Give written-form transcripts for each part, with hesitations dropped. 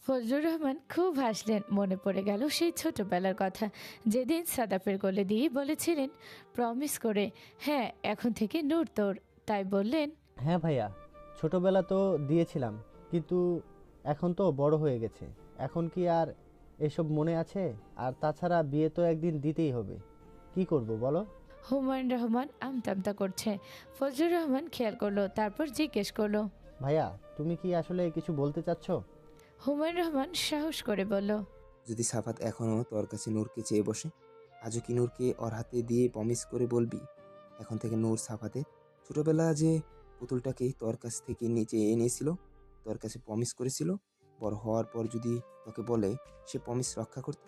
ফজলুর রহমান খুব হাসলেন। মনে পড়ে গেল সেই ছোটবেলার কথা, যেদিন সাদাফের কোলে দিয়ে বলেছিলেন প্রমিস করে, হ্যাঁ এখন থেকে নূর তোর। তাই বললেন, হ্যাঁ ভাইয়া, ছোটবেলা তো দিয়েছিলাম, কিন্তু এখন তো বড় হয়ে গেছে। এখন কি আর এসব মনে আছে? আর তাছাড়া বিয়ে তো একদিন দিতেই হবে। কি করব বলো? হুমায়ুন রহমান আমতামতা করছে। ফজলুর রহমান খেয়াল করলো, তারপর জিজ্ঞেস করলো, ভাইয়া, তুমি কি আসলে কিছু বলতে চাচ্ছ? হুমায়ুন রহমান সাহস করে বলল, যদি সাফাত এখনো তোর কাছে নূরকে চেয়ে বসে, আজও কি নূরকে ওর হাতে দিয়ে প্রমিস করে বলবি এখন থেকে নূর সাফাতের? ছোটবেলা যে পুতুলটাকে তোর কাছ থেকে নিচে এনেছিল, তোর কাছে প্রমিস করেছিল, বড় হওয়ার পর যদি তোকে বলে সে প্রমিস রক্ষা করতে,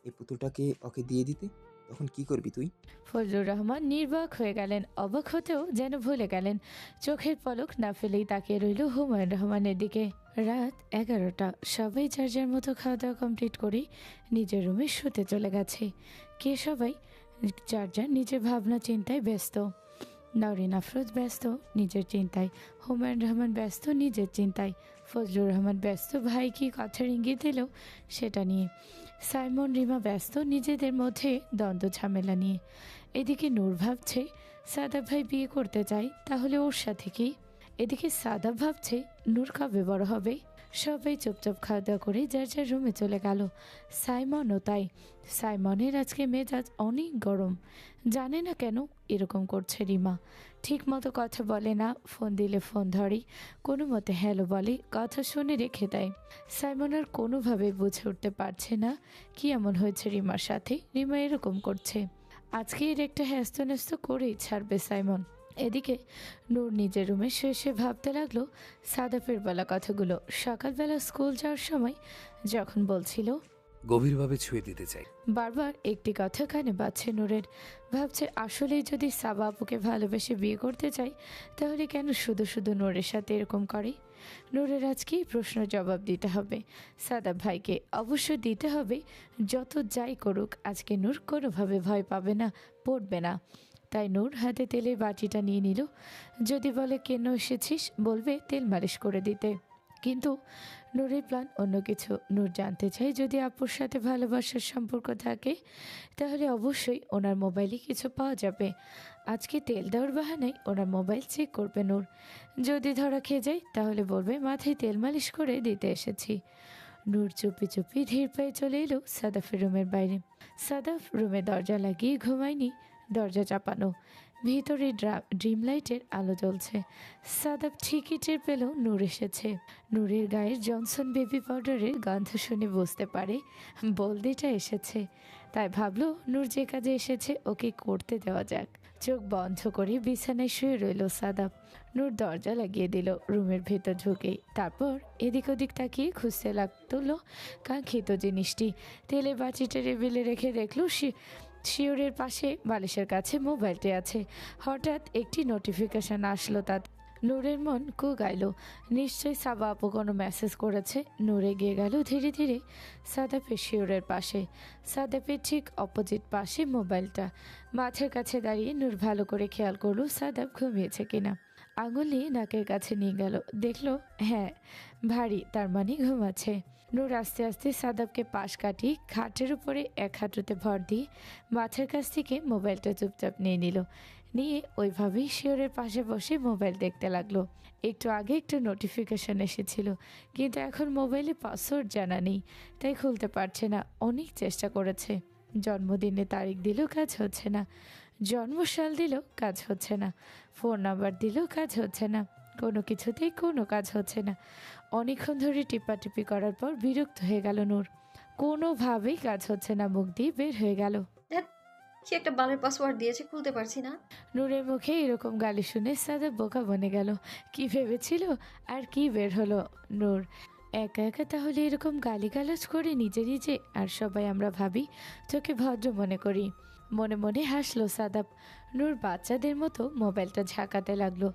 এই পুতুলটাকে ওকে দিয়ে দিতে, তখন কি করবি তুই? ফজলুর রহমান নির্বাক হয়ে গেলেন। অবাক হতেও যেন ভুলে গেলেন। চোখের পলক না ফেলেই তাকিয়ে রইল হুমায়ুন রহমানের দিকে। রাত 11টা। সবাই যার যার মতো খাওয়া দাওয়া কমপ্লিট করে নিজের রুমে শুতে চলে গেছে। কে সবাই যার যার নিজের ভাবনা চিন্তায় ব্যস্ত। নওরিন আফরোজ ব্যস্ত নিজের চিন্তায়, হুমায়ুন রহমান ব্যস্ত নিজের চিন্তায়, ফজলুর রহমান ব্যস্ত ভাই কি কথার ইঙ্গিত দিল সেটা নিয়ে, সাইমন রিমা ব্যস্ত নিজেদের মধ্যে দ্বন্দ্ব ঝামেলা নিয়ে। এদিকে নূর ভাবছে সাদাব ভাই বিয়ে করতে চায়, তাহলে ওর সাথে কি। এদিকে সাদাব ভাবছে নূর কবে বড় হবে। সবাই চুপচাপ খাওয়া দাওয়া করে যার যার রুমে চলে গেল। সাইমনও তাই। সাইমনের আজকে মেজাজ অনেক গরম। জানে না কেন এরকম করছে রিমা। ঠিক মতো কথা বলে না, ফোন দিলে ফোন ধরে, কোনো মতে হ্যালো বলে, কথা শুনে রেখে দেয়। সাইমন আর কোনোভাবে বুঝে উঠতে পারছে না কি এমন হয়েছে রিমার সাথে, রিমা এরকম করছে। আজকে এর একটা হ্যাস্ত করেই ছাড়বে সাইমন। এদিকে নূর নিজের রুমে শুয়ে শুয়ে ভাবতে লাগলো সাদাফের বলা কথাগুলো। সকালবেলা স্কুল যাওয়ার সময় যখন বলছিল গভীরভাবে ছুঁয়ে দিতে চাই। বারবার একটি কথা কানে বাজছে নূরের। ভাবছে আসলেই যদি সাবা আপুকে ভালোবেসে বিয়ে করতে চাই, তাহলে কেন শুধু শুধু নূরের সাথে এরকম করে। নূরের আজকেই প্রশ্ন জবাব দিতে হবে সাদাব ভাইকে, অবশ্য দিতে হবে। যত যাই করুক আজকে নূর কোনোভাবে ভয় পাবে না, পড়বে না। তাই নূর হাতে তেলের বাটিটা নিয়ে নিল। যদি বলে কেন এসেছিস, বলবে তেল মালিশ করে দিতে। কিন্তু নূরের প্ল্যান অন্য কিছু। নূর জানতে চায় যদি আপুর সাথে ভালোবাসার সম্পর্ক থাকে, তাহলে অবশ্যই ওনার মোবাইলে কিছু পাওয়া যাবে। আজকে তেল দেওয়ার বাহানায় ওনার মোবাইল চেক করবে নূর। যদি ধরা খেয়ে যায় তাহলে বলবে মাথায় তেল মালিশ করে দিতে এসেছি। নূর চুপি চুপি ধীর পায়ে চলে এলো সাদাফের রুমের বাইরে। সাদাফ রুমে দরজা লাগিয়ে ঘুমায়নি, দরজা চাপানো। ভিতরে ড্রিম লাইটের আলো জ্বলছে। সাদাব ঠিকই টের পেল নূর এসেছে। নূরের গায়ের জনসন বেবি পাউডারের গন্ধ শুনে বুঝতে পারে বলদিটা এসেছে। তাই ভাবলো নূর যে কাজে এসেছে ওকে করতে দেওয়া যাক। চোখ বন্ধ করে বিছানায় শুয়ে রইল সাদাব। নূর দরজা লাগিয়ে দিল রুমের ভেতর ঢুকেই। তারপর এদিক ওদিক তাকিয়ে খুঁজতে লাগলো কাঙ্ক্ষিত জিনিসটি। তেলে বাটিটা টেবিলে রেখে দেখলো শিওরের পাশে বালিশের কাছে মোবাইলটি আছে। হঠাৎ একটি নোটিফিকেশন আসলো তার। নূরের মন গাইল। নিশ্চয়ই সাবা আপু কোনো মেসেজ করেছে। নূর এগিয়ে গেল ধীরে ধীরে সাদাপের শিওরের পাশে। সাদাপের ঠিক অপোজিট পাশে মোবাইলটা। মাথার কাছে দাঁড়িয়ে নূর ভালো করে খেয়াল করলো সাদাপ ঘুমিয়েছে কিনা। আঙুল নিয়ে নাকের কাছে নিয়ে গেল, দেখলো হ্যাঁ ভারী, তার মানে ঘুমাচ্ছে। নূর আস্তে আস্তে সাদাবকে পাশ কাটিয়ে খাটের উপরে এক হাঁটুতে ভর দিয়ে মাথার কাছ থেকে মোবাইলটা চুপচাপ নিয়ে নিল। নিয়ে ওইভাবেই শিওরের পাশে বসে মোবাইল দেখতে লাগলো। একটু আগে একটু নোটিফিকেশন এসেছিল, কিন্তু এখন মোবাইলে পাসওয়ার্ড জানা নেই, তাই খুলতে পারছে না। অনেক চেষ্টা করেছে, জন্মদিনে তারিখ দিল, কাজ হচ্ছে না। জন্মসাল দিল, কাজ হচ্ছে না। ফোন নাম্বার দিল, কাজ হচ্ছে না। কোনো কিছুতেই কোনো কাজ হচ্ছে না। অনেকক্ষণ ধরে টিপাটিপি করার পর বিরক্ত হয়ে গেল নূর। কোনোভাবেই কাজ হচ্ছে না, মুখ দিয়ে বের হয়ে গেল, ধ্যাৎ, কি একটা বালের পাসওয়ার্ড দিয়েছে, খুলতে পারছি না। নূরের মুখে এরকম গালি শুনে সাদা বোকা বনে গেল। কি ভেবেছিল আর কি বের হলো। নূর একা একা তাহলে এরকম গালিগালাজ করে নিজে নিজে, আর সবাই আমরা ভাবি তোকে ভদ্র মনে করি। মনে মনে হাসলো সাদাব। নূর বাচ্চাদের মতো মোবাইলটা ঝাঁকাতে লাগলো।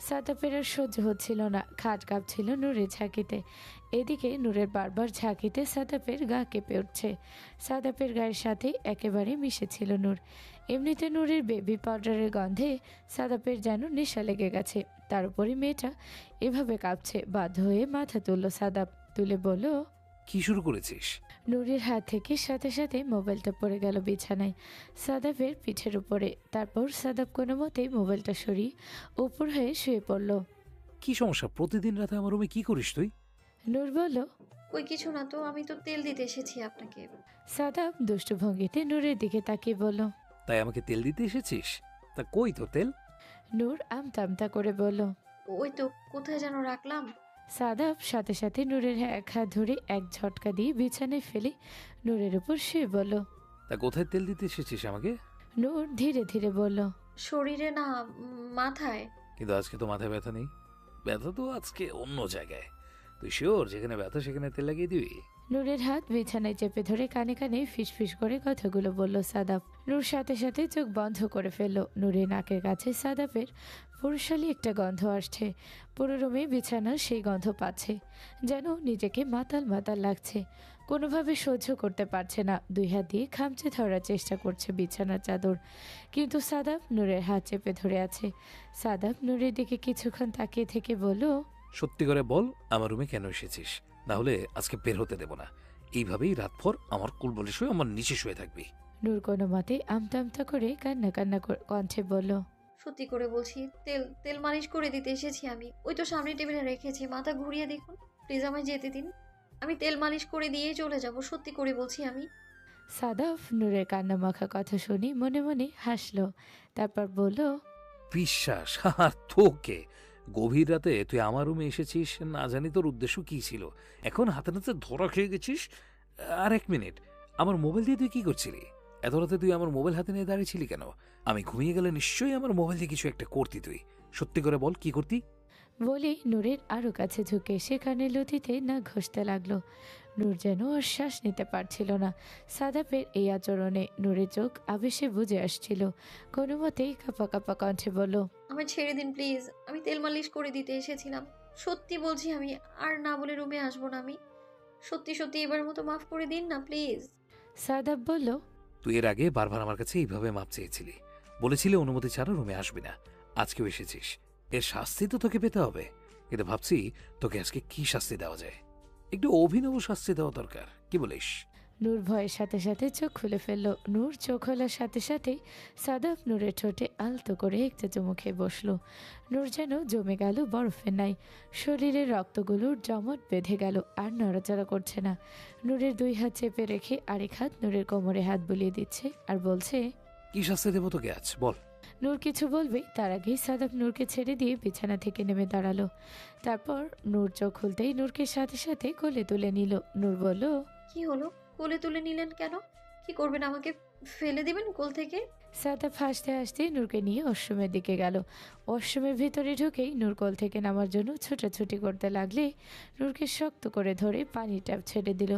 সাদাবের আর সহ্য হচ্ছিল না, খাট কাঁপছিল নূরের ঝাঁকিতে। এদিকে নূরের বারবার ঝাঁকিতে সাদাবের গা কেঁপে উঠছে। সাদাবের গায়ের সাথে একেবারে মিশেছিল নূর। এমনিতে নূরের বেবি পাউডারের গন্ধে সাদাবের যেন নেশা লেগে গেছে। তার উপরে মেয়েটা এভাবে কাঁপছে। বাধ্য হয়ে মাথা তুলল সাদাব, তুলে বলল, কি শুরু করেছিস? নূরের হাত থেকে সাথে সাথে মোবাইলটা পড়ে গেল বিছানায় সাদাফের পিঠের উপরে। তারপর সাদাফ কোনো মতেই মোবাইলটা সরিয়ে উপর হয়ে শুয়ে পড়ল। কি সমস্যা? প্রতিদিন রাতে আমার রুমে কি করিস তুই? নূর বলল, কই কিছু না তো, আমি তো তেল দিতে এসেছি আপনাকে। সাদাফ দুষ্টু ভঙ্গিতে নূরের দিকে তাকিয়ে বলল। তাই আমাকে তেল দিতে এসেছিস? তা কই তোর তেল? নূর আমতা আমতা করে বলল। ওই তো কোথায় যেন রাখলাম। সাদাফ সাথে সাথে নূরের এক হাত ধরে এক ঝটকা দিয়ে বিছানায় ফেলে নূরের উপর শুয়ে বলল। তা কোথায় তেল দিতে এসেছিস আমাকে? নূর ধীরে ধীরে বলল। শরীরে না, মাথায়। কিন্তু আজকে তো মাথায় ব্যথা নেই। ব্যথা তো আজকে অন্য জায়গায়। তুই শিওর যেখানে ব্যথা সেখানে তেল লাগিয়ে দিবি? নূরের হাত বিছানায় চেপে ধরে কানে কানে ফিসফিস করে কথাগুলো বলল সাদাফ। নূর সাথে সাথে চোখ বন্ধ করে ফেলল। নূরের নাকের কাছে সাদাফের পুরুষালী একটা গন্ধ আসছে। পুরো রুমে বিছানার সেই গন্ধ পাচ্ছে, যেন নিজেকে মাতাল মাতাল লাগছে। কোনোভাবে সহ্য করতে পারছে না। দুই হাত দিয়ে খামচে ধরার চেষ্টা করছে বিছানার চাদর, কিন্তু সাদাফ নূরের হাত চেপে ধরে আছে। সাদাফ নূরের দিকে কিছুক্ষণ তাকিয়ে থেকে বলল, সত্যি করে বল, আমার রুমে কেন এসেছিস? না হলে আজকে বের হতে দেব না। এইভাবেই রাতভর আমার কোলবলে শুয়ে আমার নিচে শুয়ে থাকবি। নূর কোনো মতে আমতা আমতা করে কান্না কান্না কণ্ঠে বলল, সত্যি করে বলছি, তেল তেল মালিশ করে দিতে এসেছি আমি। ওই তো সামনে টেবিলে রেখেছি, মাথা ঘুরিয়ে দেখুন প্লিজ, আমায় যেতে দিন। আমি তেল মালিশ করে দিয়েই চলে যাব, সত্যি করে বলছি আমি। সাদাফ নূরের কান্না মাখা কথা শুনি মনে মনে হাসলো। তারপর বলল, বিশ্বাস? আর তোকে গভীর রাতে তুই আমার রুমে এসেছিস, না জানি তোর উদ্দেশ্য কি ছিল। এখন হাতে নাতে ধরা খেয়ে গেছিস। আর এক মিনিট, আমার মোবাইল দিয়ে তুই কি করছিলি? এত রাতে তুই আমার মোবাইল হাতে নিয়ে দাঁড়িয়েছিলি কেন? আমি ঘুমিয়ে গেলে নিশ্চয়ই আমার মোবাইল দিয়ে কিছু একটা করতি তুই। সত্যি করে বল, কি করতি? বলে নূরের আরো কাছে ঝুঁকে সে কানের লতিতে না ঘষতে লাগলো। নূর যেন আর শ্বাস নিতে পারছিল না। সাদাফের এই আচরণে নূরের চোখ আবেশে বুঝে আসছিল। কোনো মতেই কাঁপা কাঁপা কণ্ঠে বলল, আমায় ছেড়ে দিন প্লিজ, আমি তেল মালিশ করে দিতে এসেছিলাম। সত্যি বলছি, আমি আর না বলে রুমে আসবো না আমি। সত্যি সত্যি এবার মতো মাফ করে দিন না প্লিজ। সাদাফ বলল, তুই এর আগে বারবার আমার কাছে এইভাবে মাপ চেয়েছিলি, বলেছিলি অনুমতি ছাড়া রুমে আসবি না। আজকেও এসেছিস, এর শাস্তি তো তোকে পেতে হবে। কিন্তু ভাবছি তোকে আজকে কি শাস্তি দেওয়া যায়। একটু অভিনব শাস্তি দেওয়া দরকার, কি বলিস? নূর ভয়ের সাথে সাথে চোখ খুলে ফেলল। নূর চোখ খোলার সাথে সাথে সাদাফ নূরের ঠোঁটে আলতো করে একটা চুমু খেয়ে বসলো। নূর যেন জমে গেল বরফের নাই। শরীরের রক্তগুলোর জমট বেঁধে গেল, আর নড়াচড়া করছে না। নূরের দুই হাত চেপে রেখে আরেক হাত নূরের কোমরে হাত বুলিয়ে দিচ্ছে আর বলছে, কি শাস্তি দেবো তোকে আজ বল? নূর কিছু বলবে তার আগেই সাদাফ নূরকে ছেড়ে দিয়ে বিছানা থেকে নেমে দাঁড়ালো। তারপর নূর চোখ খুলতেই নূরকে সাথে সাথে কোলে তুলে নিল। নূর বলল, কি হলো? কোলে তুলে নিলেন কেন? কি করবেন? আমাকে ফেলে দিবেন কোল থেকে? সাদাফ হাসতে হাসতে নূরকে নিয়ে ওয়াশরুমের দিকে গেল। ওয়াশরুমের ভিতরে ঢুকেই নূর কোল থেকে নামার জন্য ছোটাছুটি করতে লাগলে নূরকে শক্ত করে ধরে পানি ট্যাপ ছেড়ে দিল।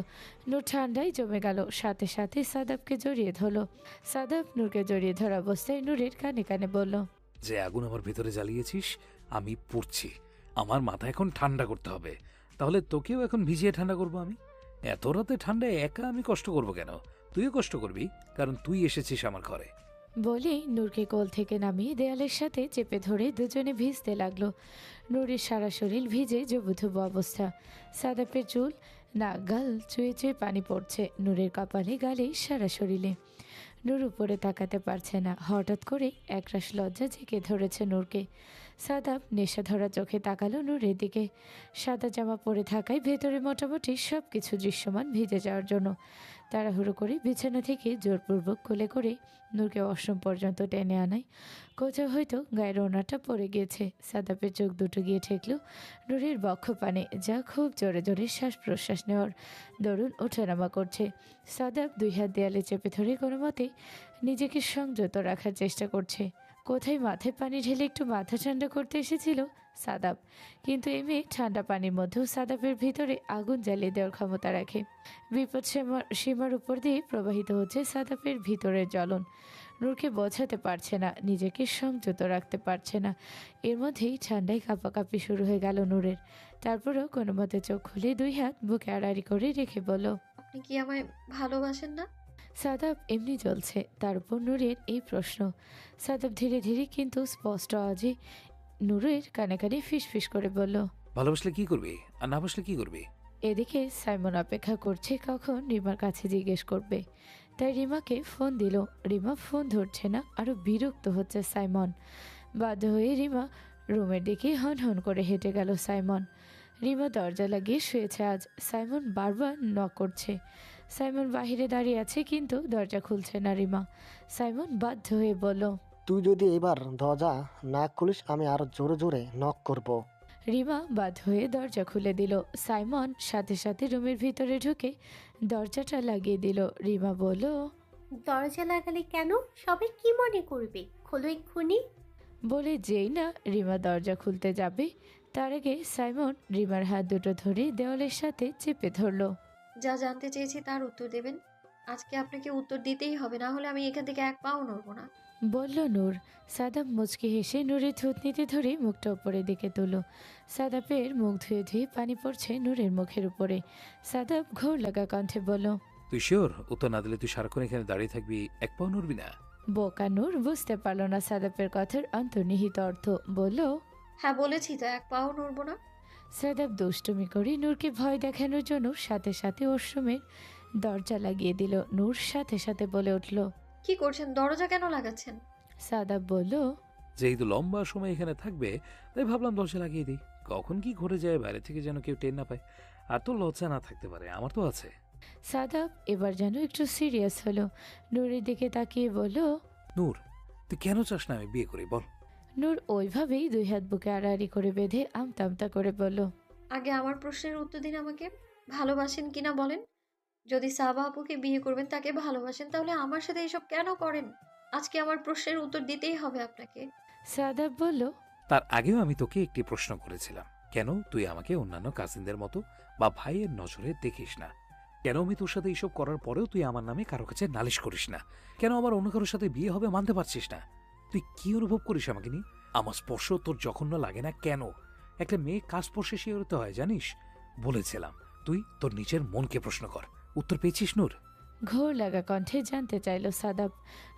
নূর ঠান্ডায় জমে গেল, সাথে সাথে সাদাফকে জড়িয়ে ধরলো। সাদাফ নূরকে জড়িয়ে ধরা অবস্থায় নূরের কানে কানে বলল, যে আগুন আমার ভিতরে জ্বালিয়েছিস আমি পড়ছি। আমার মাথা এখন ঠান্ডা করতে হবে, তাহলে তোকেও এখন ভিজিয়ে ঠান্ডা করবো আমি। এত রাতে ঠান্ডায় একা আমি কষ্ট করবো কেন? তুইও কষ্ট করবি, কারণ তুই এসেছিস আমার ঘরে। বলেই নূরকে কোল থেকে নামিয়ে দেয়ালের সাথে চেপে ধরে দুজনে ভিজতে লাগলো। নূরের সারা শরীর ভিজে জবুথুবু অবস্থা। সাদাপের চুল নাক গাল চুয়ে চুয়ে পানি পড়ছে নূরের কপালে, গালে, সারা শরীরে। নূর উপরে তাকাতে পারছে না। হঠাৎ করে একরাশ লজ্জা জেগে ধরেছে নূরকে। সাদাব নেশা ধরা চোখে তাকালো নূরের দিকে। সাদা জামা পরে থাকায় ভেতরে মোটামুটি সব কিছু দৃশ্যমান ভিজে যাওয়ার জন্য তাড়াহুড়ো করে বিছানা থেকে জোরপূর্বক কোলে করে নূরকে ওয়াশরুম পর্যন্ত টেনে আনায় কোথাও হয়তো গায়ের ওনাটা পড়ে গিয়েছে। সাদাপের চোখ দুটো গিয়ে ঠেকল নূরের বক্ষপানে, যা খুব জোরে জোরে শ্বাস প্রশ্বাস নেওয়ার দরুন ওঠানামা করছে। সাদাব দুই হাত দেয়ালে চেপে ধরে কোনো মতে নিজেকে সংযত রাখার চেষ্টা করছে। কোথায় মাথায় পানি ঢেলে একটু মাথা ঠান্ডা করতে এসেছিল সাদাব, কিন্তু এই মেয়ে ঠান্ডা পানির মধ্যেও সাদাবের ভিতরে আগুন জ্বালিয়ে দেওয়ার ক্ষমতা রাখে। বিপদ সীমার উপর দিয়ে প্রবাহিত হচ্ছে সাদাবের ভিতরের জ্বলন। নূরকে বোঝাতে পারছে না, নিজেকে সংযত রাখতে পারছে না। এর মধ্যেই ঠান্ডায় কাঁপাকাঁপি শুরু হয়ে গেল নূরের। তারপরেও কোনো মতে চোখ খুলে দুই হাত বুকে আড়াআড়ি করে রেখে বলল, আপনি কি আমায় ভালোবাসেন না? সাদাব এমনি জ্বলছে, তার উপর নূরের এই প্রশ্ন। সাদাব ধীরে ধীরে কিন্তু স্পষ্ট আওয়াজে নূরের কানে কানে ফিস ফিস করে বলল, ভালোবাসলে কি করবি, আর না বাসলে কি করবি? এদিকে সাইমন অপেক্ষা করছে কখন রিমার কাছে জিজ্ঞেস করবে, তাই রিমাকে ফোন দিল। রিমা ফোন ধরছে না, আরো বিরক্ত হচ্ছে সাইমন। বাধ্য হয়ে রিমা রুমের দিকে হন হন করে হেঁটে গেল সাইমন। রিমা দরজা লাগিয়ে শুয়েছে আজ। সাইমন বারবার নক করছে। সাইমন বাহিরে দাঁড়িয়ে আছে কিন্তু দরজা খুলছে না রিমা। সাইমন বাধ্য হয়ে বলল, তুই যদি এবার দরজা না খুলিস আমি আরো জোরে জোরে নক করব। রিমা বাধ্য হয়ে দরজা খুলে দিল। সাইমন সাথে সাথে রুমের ভিতরে ঢুকে দরজাটা লাগিয়ে দিল। রিমা বলল, দরজা লাগালে কেন? সবাই কি মনে করবে? খোলো এক্ষুনি। বলে যেই না রিমা দরজা খুলতে যাবে তার আগে সাইমন রিমার হাত দুটো ধরে দেওয়ালের সাথে চেপে ধরল। যা জানতে চেয়েছি তার উত্তর দেবেন। আজকে আপনাকে উত্তর দিতেই হবে, না হলে আমি এখান থেকে এক পাও নড়ব না। বলল নূর। সাদাব মুচকি হেসে নূরের থুতনিতে ধরে মুখটা উপরের দিকে তুলল। সাদাবের মুখ ধুয়ে ধুয়ে পানি পড়ছে নূরের মুখের উপরে। সাদাব ঘোর লাগা কণ্ঠে বলল, তুই শিওর উত্তর না দিলে তুই সারাক্ষণ এখানে দাঁড়িয়ে থাকবি, এক পাও নড়বি না? বোকা নূর বুঝতে পারল না সাদাবের কথার অন্তর্নিহিত অর্থ। বলল, হ্যাঁ বলেছি তো, এক পাও নড়ব না। সাদাব দুষ্টুমি করে নূরকে ভয় দেখানোর জন্য সাথে সাথে ওয়াশরুমের দরজা লাগিয়ে দিল। নূর সাথে সাথে বলে উঠল, কি করছেন? দরজা কেন লাগাচ্ছেন? সাদাব বলল, যেহেতু লম্বা সময় এখানে থাকবে তাই ভাবলাম দরজা লাগিয়ে দিই, কখন কি ঘুরে যায় বাইরে থেকে যেন কেউ টের না পায়। আর তো লজ্জা না থাকতে পারে, আমার তো আছে। সাদাব এবার যেন একটু সিরিয়াস হলো। নূরের দিকে তাকিয়ে বলল, নূর, তুই কেন চাস না আমি বিয়ে করি বল? নূর ওইভাবেই দুই হাত বুকে আড়াআড়ি করে বেঁধে আমতা আমতা করে বলল, আগে আমার প্রশ্নের উত্তর দিন আমাকে। ভালোবাসেন কিনা বলেন। যদি সাবা আপুকে বিয়ে করবেন, তাকে ভালোবাসেন, তাহলে আমার সাথে এসব কেন করেন? আজকে আমার প্রশ্নের উত্তর দিতেই হবে আপনাকে। সাদাব বলল, তার আগেও আমি তোকে একটি প্রশ্ন করেছিলাম, কেন তুই আমাকে অন্যান্য কাজিনদের মতো বা ভাইয়ের নজরে দেখিস না? কেন আমি তোর সাথে এইসব করার পরেও তুই আমার নামে কারো কাছে নালিশ করিস না? কেন আবার অন্য কারোর সাথে বিয়ে হবে মানতে পারছিস না? তুই কি অনুভব করিস আমাকে নিয়ে? আমার স্পর্শ তোর জঘন্য লাগে না কেন? একটা মেয়ে কাজ স্পর্শে শিহরিত হয় জানিস? বলেছিলাম তুই তোর নিজের মনকে প্রশ্ন কর। উত্তর পেয়েছিস নূর? ঘোর লাগা কণ্ঠে জানতে চাইল সাদাব।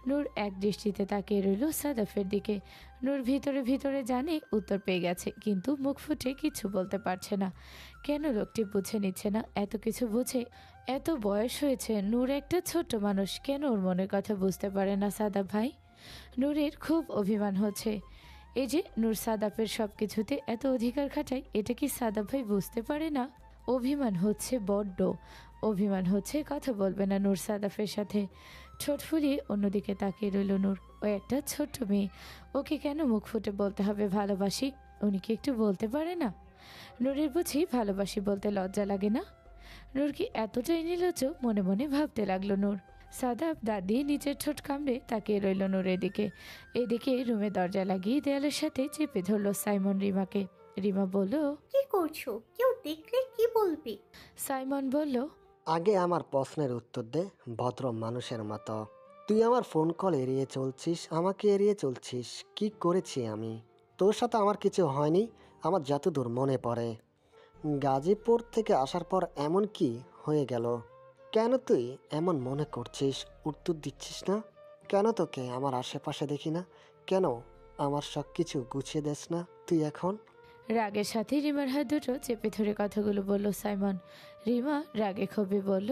নূর এক দৃষ্টিতে তাকিয়ে রইল সাদাফের দিকে। নূর ভিতরে ভিতরে জানে উত্তর পেয়ে গেছে, কিন্তু মুখ ফুটে কিছু বলতে পারছে না। কেন লোকটি বুঝে নিচ্ছে না? এত কিছু বুঝে, এত বয়স হয়েছে। নূর একটা ছোট্ট মানুষ, কেন ওর মনের কথা বুঝতে পারে না সাদাব ভাই? নূরের খুব অভিমান হচ্ছে। এই যে নূর সাদাফের সব কিছুতে এত অধিকার খাটায়, এটা কি সাদাব ভাই বুঝতে পারে না? অভিমান হচ্ছে বড্ড। অভিমান হচ্ছে কথা বলবে না নূর সাদাফের সাথে। ঠোঁট ফুলিয়ে অন্যদিকে তাকিয়ে রইল নূর। ও একটা ছোট্ট মেয়ে, ওকে কেন মুখ ফুটে বলতে হবে ভালোবাসি? উনি কি একটু বলতে পারে না? নূরের বুঝি ভালোবাসি বলতে লজ্জা লাগে না? নূর কি এতটাই নির্লজ্জ? মনে মনে ভাবতে লাগলো নূর। সাদাব দাঁত দিয়ে নিচের ঠোঁট কামড়ে তাকিয়ে রইল নূরের দিকে। এদিকে রুমে দরজা লাগিয়ে দেয়ালের সাথে চেপে ধরল সাইমন রিমাকে। রিমা বলল, কি করছো? কেউ দেখলে কি বলবে? সাইমন বলল, আগে আমার প্রশ্নের উত্তর দে ভদ্র মানুষের মতো। তুই আমার ফোন কল এড়িয়ে চলছিস, আমাকে এড়িয়ে চলছিস। কি করেছি আমি? তোর সাথে আমার কিছু হয়নি আমার যতদূর মনে পড়ে। গাজীপুর থেকে আসার পর এমন কি হয়ে গেল? কেন তুই এমন মনে করছিস? উত্তর দিচ্ছিস না কেন? তোকে আমার আশেপাশে দেখি না কেন? আমার সব কিছু গুছিয়ে দেস না তুই এখন? রাগের সাথে রিমার হাত দুটো চেপে ধরে কথাগুলো বলল সাইমন। রিমা রাগে ক্ষোভে বলল,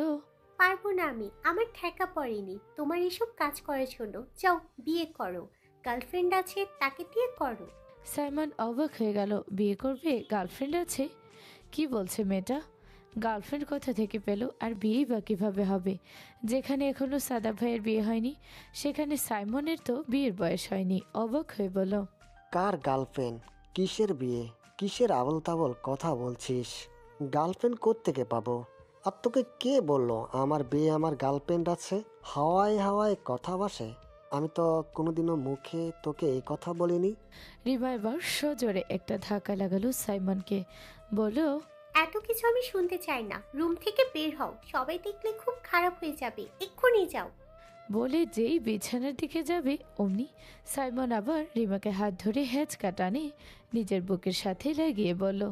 পারবো না আমি, আমার ঠেকা পড়েনি তোমার এসব কাজ করার জন্য। যাও বিয়ে করো, গার্লফ্রেন্ড আছে তাকে দিয়ে করো। সাইমন অবাক হয়ে গেল। বিয়ে করবে? গার্লফ্রেন্ড আছে? কি বলছে মেয়েটা? গার্লফ্রেন্ড কোথা থেকে পেল? আর বিয়েই বা কীভাবে হবে? যেখানে এখনো সাদা ভাইয়ের বিয়ে হয়নি, সেখানে সাইমনের তো বিয়ের বয়স হয়নি। অবাক হয়ে বলল, কার গার্লফ্রেন্ড? কিসের বিয়ে? কিসের আবল তাবল কথা বলছিস? গার্লফ্রেন্ড কোত্থেকে পাবো? আর তোকে কে বললো আমার বিয়ে, আমার গার্লফ্রেন্ড আছে? হাওয়ায় হাওয়ায় কথা বাসে। আমি তো কোনোদিনও মুখে তোকে এই কথা বলিনি। রিমা এবার সজোরে একটা ধাক্কা লাগালো সাইমনকে। বলল, এত কিছু আমি শুনতে চাই না, রুম থেকে বের হও, সবাই দেখলে খুব খারাপ হয়ে যাবে, এক্ষুনি যাও। বলে যেই বিছানার দিকে যাবে অমনি সাইমন আবার রিমাকে হাত ধরে হ্যাঁচকা টানে নিজের বুকের সাথে লাগিয়ে বলল,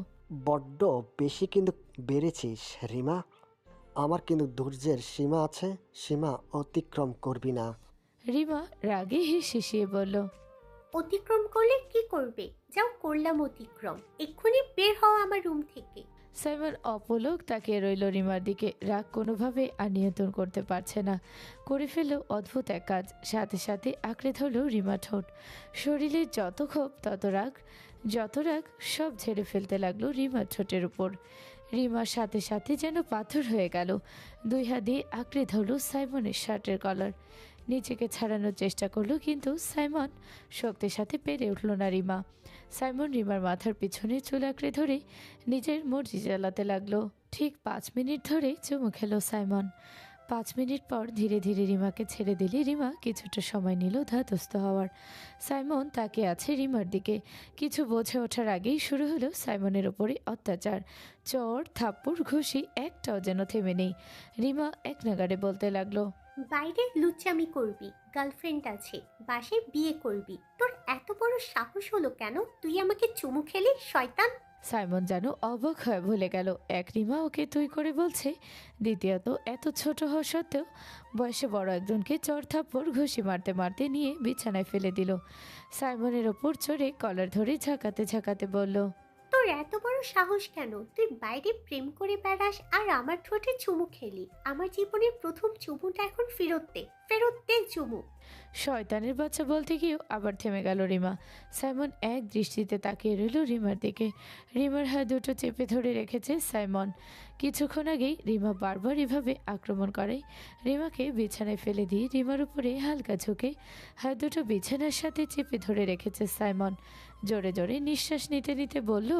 বড্ড বেশি কিন্তু বেড়েছিস রিমা। আমার কিন্তু ধৈর্যের সীমা আছে, সীমা অতিক্রম করবি না। রিমা রাগে হিসিয়ে বলল, অতিক্রম করলে কি করবে? যাও, করলাম অতিক্রম, এক্ষুনি বের হও আমার রুম থেকে। সাইমন অপলক তাকিয়ে রইল রিমার দিকে। রাগ কোনোভাবে আর নিয়ন্ত্রণ করতে পারছে না, করে ফেলল অদ্ভুত এক কাজ। সাথে সাথে আঁকড়ে ধরল রিমা ঠোঁট। শরীরে যত ক্ষোভ যত রাগ সব ঝেড়ে ফেলতে লাগলো রিমার ঠোঁটের উপর। রিমার সাথে সাথে যেন পাথর হয়ে গেল। দুই হাত দিয়ে আঁকড়ে ধরল সাইমনের শার্টের কলার। নিজেকে ছাড়ানোর চেষ্টা করলো, কিন্তু সাইমন শক্তির সাথে পেরে উঠল না রিমা। সাইমন রিমার মাথার পিছনে চুল আঁকড়ে ধরে নিজের মর্জি চালাতে লাগলো। ঠিক 5 মিনিট ধরে চুমু খেলো সাইমন। 5 মিনিট পর ধীরে ধীরে রিমাকে ছেড়ে দিলে রিমা কিছুটা সময় নিল ধাতস্থ হওয়ার। সাইমন তাকিয়ে আছে রিমার দিকে। কিছু বোঝে ওঠার আগেই শুরু হলো সাইমনের ওপরে অত্যাচার। চর থাপ্পড় ঘুষি একটাও যেন থেমে নেই। রিমা এক নাগাড়ে বলতে লাগলো, বাইরে লুচ্চামি করবি, গার্লফ্রেন্ড আছে, বাসায় বিয়ে করবি, তোর এত বড় সাহস হলো কেন? তুই আমাকে চুমু খেলি, শয়তান! সাইমন যেন অবাক হয়ে ভুলে গেল, এক রিমা ওকে তুই করে বলছে, দ্বিতীয়ত এত ছোট হওয়া সত্ত্বেও বয়সে বড় একজনকে চর থাপ্পড় ঘুষি মারতে মারতে নিয়ে বিছানায় ফেলে দিল। সাইমনের ওপর চড়ে কলার ধরে ঝাঁকাতে ঝাঁকাতে বলল, তোর এত বড় সাহস কেন? তুই বাইরে প্রেম করে বেড়াস আর আমার ঠোঁটে চুমু খেলি। আমার জীবনের প্রথম চুমুটা এখন ফেরত দে চুমু। শয়তানের বাচ্চা বলতে গিয়েও আবার থেমে গেল রিমা। সাইমন এক দৃষ্টিতে তাকিয়ে রইল রিমার দিকে। রিমার হাত দুটো চেপে ধরে রেখেছে সাইমন। কিছুক্ষণ আগেই রিমা বারবার এভাবে আক্রমণ করে। রিমাকে বিছানায় ফেলে দিয়ে রিমার উপরে হালকা ঝুঁকে হাত দুটো বিছানার সাথে চেপে ধরে রেখেছে সাইমন। জোরে জোরে নিঃশ্বাস নিতে নিতে বলল,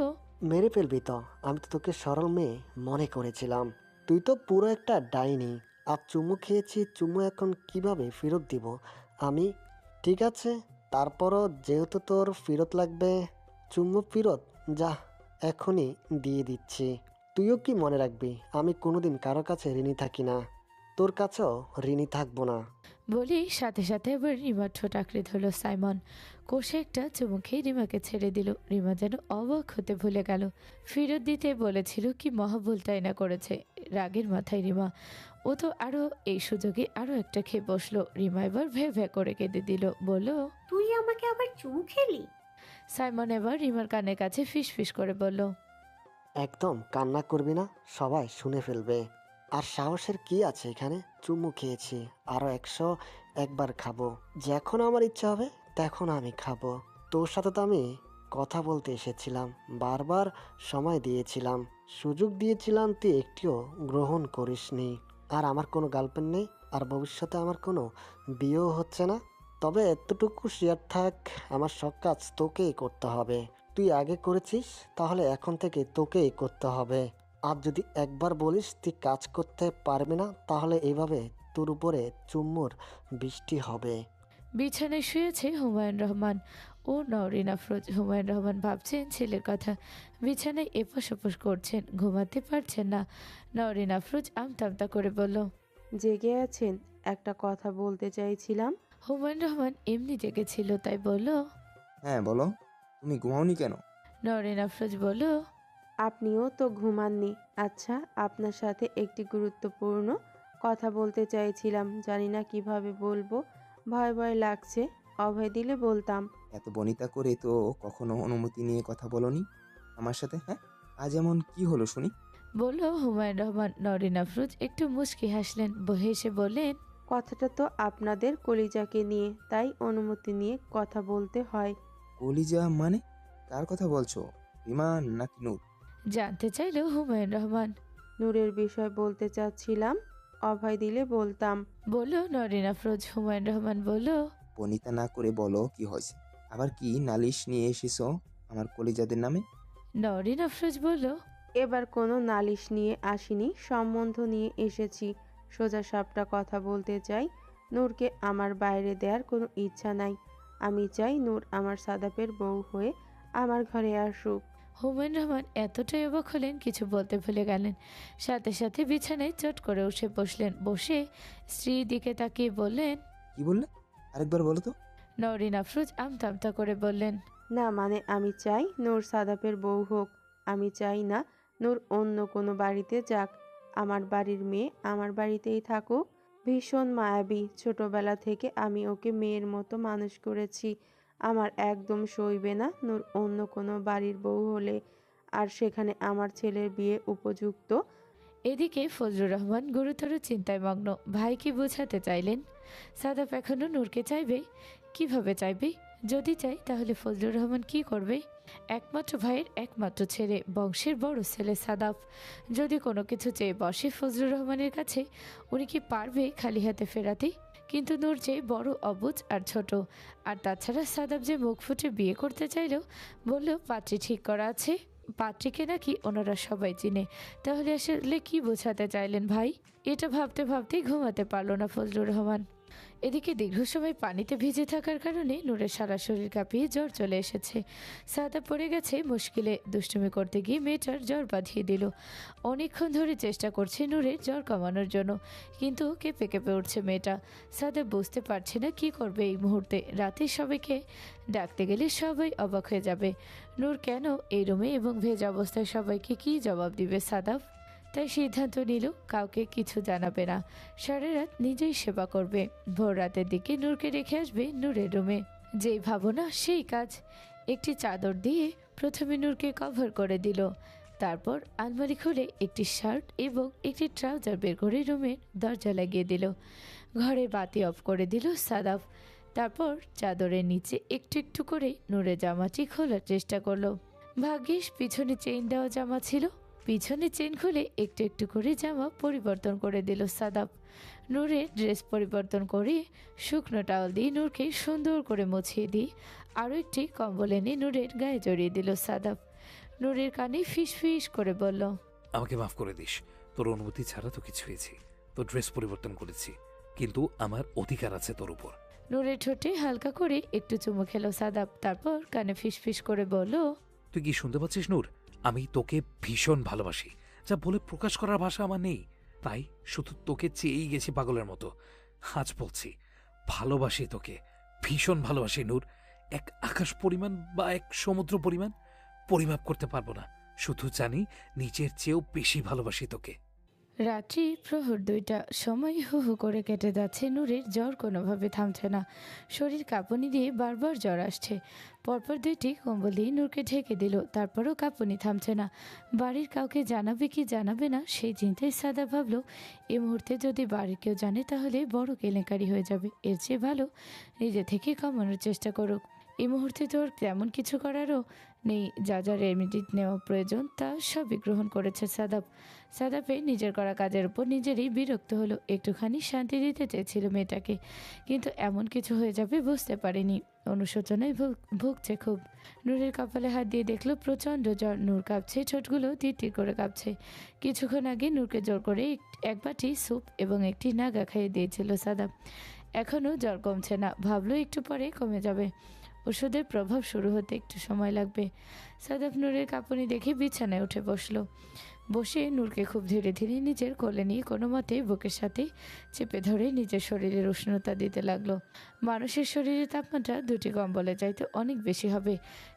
মেরে ফেলবি তো? আমি তো তোকে সরল মেয়ে মনে করেছিলাম। তুই তো পুরো একটা ডাইনি। আর চুমু খেয়েছি, চুমু এখন কিভাবে ফেরত দিব আমি? ঠিক আছে, তারপরও যেহেতু তোর ফেরত লাগবে, চুমু ফেরত যা, এখনই দিয়ে দিচ্ছি। তুইও কি মনে রাখবি, আমি কোনোদিন কারো কাছে ঋণী থাকি না, তোর কাছেও ঋণী থাকবো না। বলেই সাথে সাথে এবার রিমার ঠোঁট আঁকড়ে ধরল সাইমন। কষে একটা চুমু খেয়ে রিমাকে ছেড়ে দিল। রিমা যেন অবাক হতে ভুলে গেল। ফেরত দিতে বলেছিল কি মহাভুলটাই না করেছে। রাগের মাথায় রিমা। ও তো আরও এই সুযোগে আরও একটা খেয়ে বসলো। রিমা এবার ভ্যা ভ্যা করে কেঁদে দিল, বলল, তুই আমাকে আবার চুমু খেলি? সাইমন এবার রিমার কানের কাছে ফিস ফিস করে বলল, একদম কান্না করবি না, সবাই শুনে ফেলবে। আর সাহসের কি আছে এখানে? চুমু খেয়েছি, আরও 101বার খাবো। যখন আমার ইচ্ছা হবে তখন আমি খাবো। তোর সাথে তো আমি কথা বলতে এসেছিলাম, বারবার সময় দিয়েছিলাম, সুযোগ দিয়েছিলাম, তুই একটিও গ্রহণ করিসনি। আর আমার কোনো গার্লফ্রেন্ড নেই, আর ভবিষ্যতে আমার কোনো বিয়েও হচ্ছে না। তবে এতটুকু শেয়ার থাক, আমার সব কাজ তোকেই করতে হবে। তুই আগে করেছিস, তাহলে এখন থেকে তোকেই করতে হবে। আর যদি একবার বলিস তুই কাজ করতে পারবি না, তাহলে এইভাবে তোর উপরে চুম্বুর বৃষ্টি হবে। বিছানায় শুয়েছে হুমায়ুন রহমান ও নওরিন আফরোজ। হুমায়ুন রহমান ভাবছেন ছেলের কথা, বিছানায় এপাশ ওপাশ করছেন, ঘুমাতে পারছেন না। নওরিন আফরোজ আমতা করে বলল, জেগে আছেন? একটা কথা বলতে চাইছিলাম। হুমায়ুন রহমান এমনি জেগেছিল তাই বলল। হ্যাঁ বলো, তুমি ঘুমাওনি কেন? নওরিন আফরোজ বলল, আপনিও তো ঘুমাননি। আচ্ছা, আপনার সাথে একটি গুরুত্বপূর্ণ কথা বলতে চাইছিলাম, জানি না কিভাবে বলবো, ভয় ভয় লাগছে। অভয় দিলে বলতাম। এত বনিতা করে তো কখনো অনুমতি নিয়ে কথা বলনি আমার সাথে। হ্যাঁ, আজ এমন কি হলো শুনি? বলল হুমায়ুন রহমান। নওরিন আফরোজ একটু মুচকি হাসলেন, হেসে বললেন, কথাটা তো আপনাদের কলিজাকে নিয়ে, তাই অনুমতি নিয়ে কথা বলতে হয়। কলিজা মানে? কার কথা বলছো, রিমা নাকি নূর? জানতে চাইল হুমায়ুন রহমান। নূরের বিষয় বলতে চাচ্ছিলাম, অভয় দিলে বলতাম। বলল নওরিন আফরোজ। হুমায়ুন রহমান বলল, বনিতা না করে বলো কি হয়েছে? আবার কি নালিশ নিয়ে এসেছো আমার কলিজাদের নামে? নওরিন আফরোজ বলল, এবার কোনো নালিশ নিয়ে আসিনি, সম্বন্ধ নিয়ে এসেছি। সোজা সাপটা কথা বলতে চাই, নূরকে আমার বাইরে দেওয়ার কোনো ইচ্ছা নাই। আমি চাই নূর আমার সাদাপের বউ হয়ে আমার ঘরে আসুক। হুমায়ুন রহমান এতটাই অবাক হলেন কিছু বলতে ভুলে গেলেন। সাথে সাথে বিছানায় চট করে উঠে বসলেন। বসে স্ত্রীর দিকে তাকিয়ে বললেন, কি বললে? আরেকবার বলো তো। নওরিন আফরোজ আমতা করে বললেন, না মানে আমি চাই নূর সাদাপের বউ হোক। আমি চাই না নূর অন্য কোনো বাড়িতে যাক। আমার বাড়ির মেয়ে আমার বাড়িতেই থাকুক। ভীষণ মায়াবী, ছোটবেলা থেকে আমি ওকে মেয়ের মতো মানুষ করেছি। আমার একদম সইবে না নূর অন্য কোনো বাড়ির বউ হলে। আর সেখানে আমার ছেলের বিয়ে উপযুক্ত। এদিকে ফজলুর রহমান গুরুতর চিন্তায় মগ্ন। ভাই কি বোঝাতে চাইলেন? সাদাফ এখনো নূরকে চাইবে? কিভাবে চাইবে? যদি চাই তাহলে ফজলুর রহমান কি করবে? একমাত্র ভাইয়ের একমাত্র ছেলে, বংশের বড় ছেলে সাদাফ যদি কোনো কিছু চেয়ে বসে ফজলুর রহমানের কাছে, উনি কি পারবে খালি হাতে ফেরাতে? কিন্তু নূর যে বড় অবুঝ আর ছোট। আর তাছাড়া সাদাফ যে মুখ ফুটে বিয়ে করতে চাইলেও বললেও পাত্রী ঠিক করা আছে। পাত্রীকে নাকি ওনারা সবাই চিনে। তাহলে আসলে কি বোঝাতে চাইলেন ভাই? এটা ভাবতে ভাবতেই ঘুমাতে পারল না ফজলুর রহমান। এদিকে দীর্ঘ সময় পানিতে ভিজে থাকার কারণে নূরের সারা শরীর কাঁপিয়ে জ্বর চলে এসেছে। সাদা পড়ে গেছে মুশকিলে। দুষ্টুমি করতে গিয়ে মেয়েটার জ্বর বাঁধিয়ে দিল। অনেকক্ষণ ধরে চেষ্টা করছে নূরের জ্বর কমানোর জন্য, কিন্তু কেঁপে কেঁপে উঠছে মেয়েটা। সাদা বুঝতে পারছে না কি করবে এই মুহূর্তে। রাতে সবাইকে ডাকতে গেলে সবাই অবাক হয়ে যাবে। নূর কেন এই রুমে এবং ভেজা অবস্থায় সবাইকে কি জবাব দিবে সাদাফ? তাই সিদ্ধান্ত নিল কাউকে কিছু জানাবে না। সারা রাত নিজেই সেবা করবে। ভোর রাতের দিকে নূরকে রেখে আসবে নূরের রুমে। যেই ভাবনা সেই কাজ। একটি চাদর দিয়ে প্রথমে নূরকে কভার করে দিল। তারপর আলমারি খুলে একটি শার্ট এবং একটি ট্রাউজার বের করে রুমের দরজা লাগিয়ে দিল। ঘরে বাতি অফ করে দিল সাদাফ। তারপর চাদরের নিচে একটু একটু করে নূরের জামাটি খোলার চেষ্টা করলো। ভাগ্যিস পিছনে চেইন দেওয়া জামা ছিল। পিছনে চেন খুলে একটু একটু করে জামা পরিবর্তন করে দিল সাদাফ। নূরের ড্রেস পরিবর্তন করে শুকনো টাওয়াল দিয়ে নূরকে সুন্দর করে মুছিয়ে দিয়ে আরও একটি কম্বল এনে নূরের গায়ে জড়িয়ে দিল সাদাফ। নূরের কানে ফিস ফিস করে বলল, আমাকে মাফ করে দিস, তোর অনুমতি ছাড়া তো কিছু হয়েছি, তোর ড্রেস পরিবর্তন করেছি, কিন্তু আমার অধিকার আছে তোর উপর। নূরের ঠোঁটে হালকা করে একটু চুমু খেলো সাদাফ। তারপর কানে ফিস ফিস করে বলল, তুই কি শুনতে পাচ্ছিস নূর? আমি তোকে ভীষণ ভালোবাসি, যা বলে প্রকাশ করার ভাষা আমার নেই। তাই শুধু তোকে চেয়েই গেছি পাগলের মতো। আজ বলছি, ভালোবাসি তোকে, ভীষণ ভালোবাসি নূর। এক আকাশ পরিমাণ বা এক সমুদ্র পরিমাণ পরিমাপ করতে পারবো না। শুধু জানি নিজের চেয়েও বেশি ভালোবাসি তোকে। রাত্রি প্রহর 2টা। সময় হু হু করে কেটে যাচ্ছে। নূরের জ্বর কোনোভাবে থামছে না। শরীর কাঁপুনি দিয়ে বারবার জ্বর আসছে। পরপর 2টি কম্বল দিয়ে নূরকে ঢেকে দিল। তারপরও কাঁপুনি থামছে না। বাড়ির কাউকে জানাবে কি জানাবে না সেই চিন্তায় সাদা ভাবল, এই মুহূর্তে যদি বাড়ির কেউ জানে তাহলে বড় কেলেঙ্কারি হয়ে যাবে। এর চেয়ে ভালো নিজে থেকে কমানোর চেষ্টা করুক। এই মুহূর্তে তোর তেমন কিছু করারও নেই। যা যা রেমিডি নেওয়া প্রয়োজন তা সবই গ্রহণ করেছে সাদাফ। সাদাফে নিজের করা কাজের উপর নিজেরই বিরক্ত হলো। একটুখানি শান্তি দিতে চেয়েছিল মেয়েটাকে, কিন্তু এমন কিছু হয়ে যাবে বুঝতে পারেনি। অনুশোচনায় ভুগছে খুব। নূরের কপালে হাত দিয়ে দেখলো প্রচণ্ড জ্বর। নূর কাঁপছে, ঠোঁটগুলো তিরতির করে কাঁপছে। কিছুক্ষণ আগে নূরকে জোর করে এক বাটি স্যুপ এবং একটি নাগা খাইয়ে দিয়েছিল সাদাফ। এখনও জ্বর কমছে না। ভাবলো একটু পরে কমে যাবে। ওষুধের প্রভাব শুরু হতে একটু সময় লাগবে। সাদাফ নূরের কাঁপুনি দেখে বিছানায় উঠে বসলো। বসে নূরকে খুব ধীরে ধীরে নিজের কোলে নিয়ে কোনো মতে বুকের সাথে চেপে ধরে নিজের শরীরের উষ্ণতা দিতে লাগলো। মানুষের শরীরের তাপমাত্রা 2টি কম্বলে চাইতে অনেক বেশি হবে,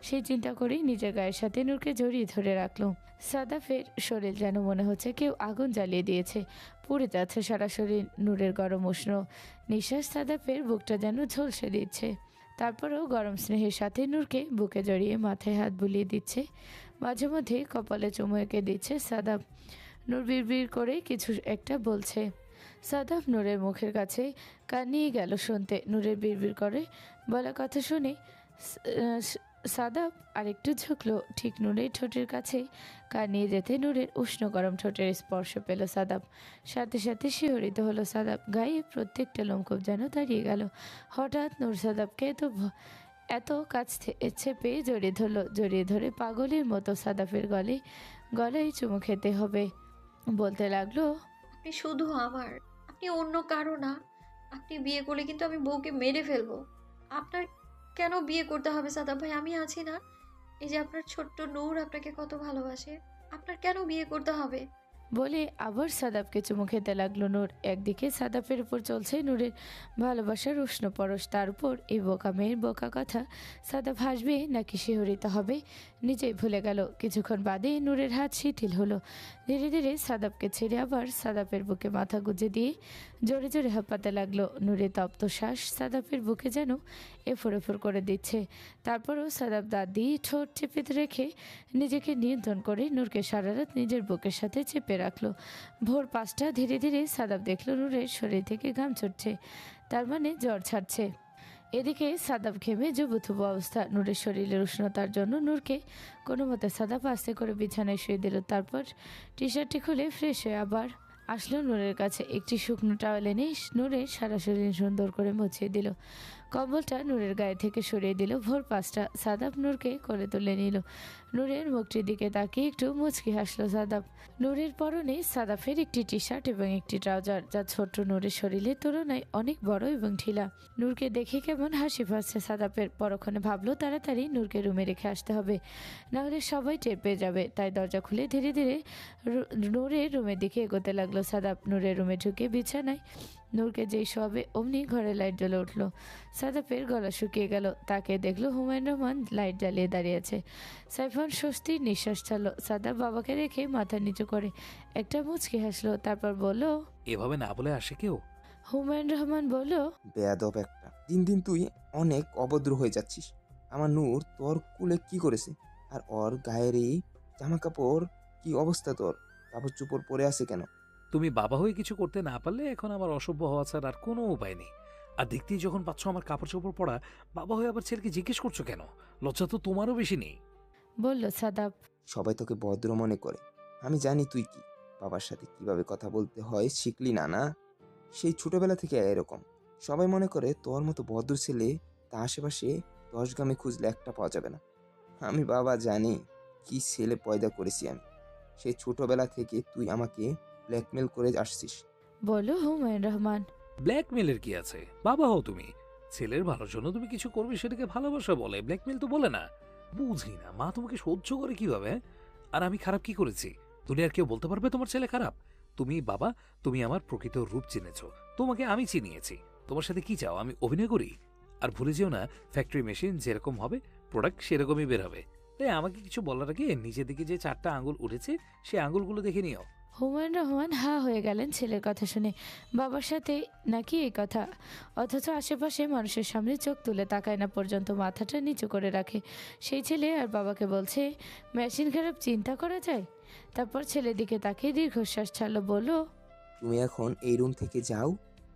সেই চিন্তা করেই নিজের গায়ের সাথে নূরকে জড়িয়ে ধরে রাখলো। সাদাফের শরীর যেন মনে হচ্ছে কেউ আগুন জ্বালিয়ে দিয়েছে। পুড়ে যাচ্ছে সারা শরীর। নূরের গরম উষ্ণ নিঃশ্বাস সাদাফের বুকটা যেন ঝলসে দিচ্ছে। তারপরেও গরম স্নেহের সাথে নূরকে বুকে জড়িয়ে মাথায় হাত বুলিয়ে দিচ্ছে। মাঝে মধ্যে কপালে চুমু এঁকে দিচ্ছে সাদাফ। নূর বিড়বিড় করে কিছু একটা বলছে। সাদাফ নূরের মুখের কাছে কান নিয়ে গেল শুনতে। নূরের বিড়বিড় করে বলা কথা শুনে সাদাফ আরেকটু ঝুঁকলো। ঠিক নূরের ঠোঁটের কাছে কান নিয়ে যেতে নূরের উষ্ণ গরম ঠোঁটের স্পর্শ পেল সাদাফ। সাথে সাথে শিহরিত হলো সাদাফ। গায়ে প্রত্যেকটা লোমকূপ যেন দাঁড়িয়ে গেল। হঠাৎ নূর সাদাফকে এত কাছ চেপে জড়িয়ে ধরলো। জড়িয়ে ধরে পাগলের মতো সাদাফের গলায় চুমু খেতে হবে। বলতে লাগলো, আপনি শুধু আমার, আপনি অন্য কারো না। আপনি বিয়ে করলে কিন্তু আমি বউকে মেরে ফেলবো। আপনার কেন বিয়ে করতে হবে সাদাব ভাই? আমি আছি না। এই যে আপনার ছোট্ট নূর আপনাকে কত ভালোবাসে। আপনার কেন বিয়ে করতে হবে? বলে আবার সাদাফকে চুমু খেতে লাগলো নূর। একদিকে সাদাফের উপর চলছে নূরের ভালোবাসার উষ্ণ পরশ, তার উপর এই বোকা মেয়ের বোকা কথা। সাদাফ হাসবে নাকি শিহরিত হবে নিজেই ভুলে গেল। কিছুক্ষণ বাদে নূরের হাত শিথিল হলো। ধীরে ধীরে সাদাবকে ছেড়ে আবার সাদাপের বুকে মাথা গুজে দিয়ে জোরে জোরে হাঁপাতে লাগলো। নূরের তপ্ত শ্বাস সাদাপের বুকে যেন এফোর এফোর করে দিচ্ছে। তারপরও সাদাব দাঁত দিয়ে ঠোঁট চেপে রেখে নিজেকে নিয়ন্ত্রণ করে নূরকে সারা রাত নিজের বুকের সাথে চেপে রাখলো। ভোর 5টা। ধীরে ধীরে সাদাব দেখলো নূরের শরীর থেকে ঘাম ছুটছে, তার মানে জ্বর ছাড়ছে। এদিকে সাদাব ঘেমে জুবুথুবু অবস্থা। নূরের শরীরের উষ্ণতার জন্য নূরকে কোনো মতে সাদাব আস্তে করে বিছানায় শুয়ে দিল। তারপর টি শার্টটি খুলে ফ্রেশ হয়ে আবার আসলো নূরের কাছে। একটি শুকনো টাওয়েল এনে নূরের সারা শরীর সুন্দর করে মুছিয়ে দিল। কম্বলটা নূরের গায়ে থেকে সরিয়ে দিল। ভোর 5টা। সাদাব নূরকে কোলে তুলে নিল। নূরের মুখটির দিকে তাকিয়ে একটু মুচকি হাসলো সাদাব। নূরের পরনে সাদাফের একটি টি শার্ট এবং একটি ট্রাউজার, যা ছোট্ট নূরের শরীরের তুলনায় অনেক বড় এবং ঢিলা। নূরকে দেখে কেমন হাসি পাচ্ছে সাদাপের। পরক্ষণে ভাবলো তাড়াতাড়ি নূরকে রুমে রেখে আসতে হবে, নাহলে সবাই টের পেয়ে যাবে। তাই দরজা খুলে ধীরে ধীরে নূরের রুমের দিকে এগোতে লাগলো সাদাব। নূরের রুমে ঢুকে বিছানায় নূরকে যেই শোয়াবে অমনি ঘরে লাইট জ্বলে উঠলো। সাদাপের গলা শুকিয়ে গেল। তাকে দেখলো হুমায়ুন রহমান লাইট জ্বালিয়ে দাঁড়িয়ে আছে। সাইফান স্বস্তির নিঃশ্বাস ছাড়লো। সাদাব বাবাকে রেখে মাথা নিচু করে একটা মুচকি হাসলো। তারপর বলল, এভাবে না বলে আসে কেউ? হুমায়ুন রহমান বলল, বেয়াদব একটা। দিন দিন তুই অনেক অভদ্র হয়ে যাচ্ছিস। আমার নূর তোর কুলে কি করেছে? আর ওর গায়ের এই জামা কাপড় কি অবস্থা? তোর কাপড় চোপড় পরে আছে কেন? তুমি বাবা হয়ে কিছু করতে না পারলে এখন আমার অসভ্য হওয়া ছাড়া আর কোনো উপায় নেই। আর দেখতেই যখন পাচ্ছ আমার কাপড় চোপড় পরা, বাবা হয়ে আবার ছেলেকে জিজ্ঞেস করছো কেন? লজ্জা তো তোমারও বেশি নেই। বলল সাদাব। সবাই তোকে ভদ্র মনে করে। আমি জানি তুই কি বাবার সাথে কিভাবে কথা বলতে হয় শিখলি না, না? সেই ছোটবেলা থেকে এরকম সবাই মনে করে তোর মতো ভদ্র ছেলে তা আশেপাশে 10 গ্রামে খুঁজলে একটা পাওয়া যাবে না। আমি বাবা জানি কি ছেলে পয়দা করেছি আমি। সেই ছোটবেলা থেকে তুই আমাকে ব্ল্যাকমেল করে আসছিস। বলল হুমায়ুন রহমান। ব্ল্যাকমেলের কি আছে? বাবা হও তুমি, ছেলের ভালোর জন্য তুমি কিছু করবে, সেটাকে ভালোবাসা বলে, ব্ল্যাকমেল তো বলে না। বুঝি না মা তোমাকে সহ্য করে কিভাবে। আর আমি খারাপ কি করেছি? দুনিয়ার কেউ বলতে পারবে তোমার ছেলে খারাপ? তুমি বাবা, তুমি আমার প্রকৃত রূপ চিনেছো, তোমাকে আমি চিনিয়েছি। তোমার সাথে কি চাও আমি অভিনয় করি? আর ভুলে যেও না, ফ্যাক্টরি মেশিন যেরকম হবে প্রোডাক্ট সেরকমই বের হবে। তাই আমাকে কিছু বলার আগে নিজের দিকে যে 4টা আঙুল উঠেছে সেই আঙুলগুলো দেখে নিও। হুমায়ুন রহমান হা হয়ে গেলেন ছেলের কথা শুনে। বাবার সাথে নাকি এই কথা, অথচ আশেপাশে মানুষের সামনে চোখ তুলে তাকায় না, পর্যন্ত মাথাটা নিচু করে রাখে। সেই ছেলে আর বাবাকে বলছে মেশিন খারাপ, চিন্তা করা যায়। তারপর ছেলের দিকে তাকিয়ে দীর্ঘশ্বাস ছাড়লো। বলল, তুমি এখন এই রুম থেকে যাও,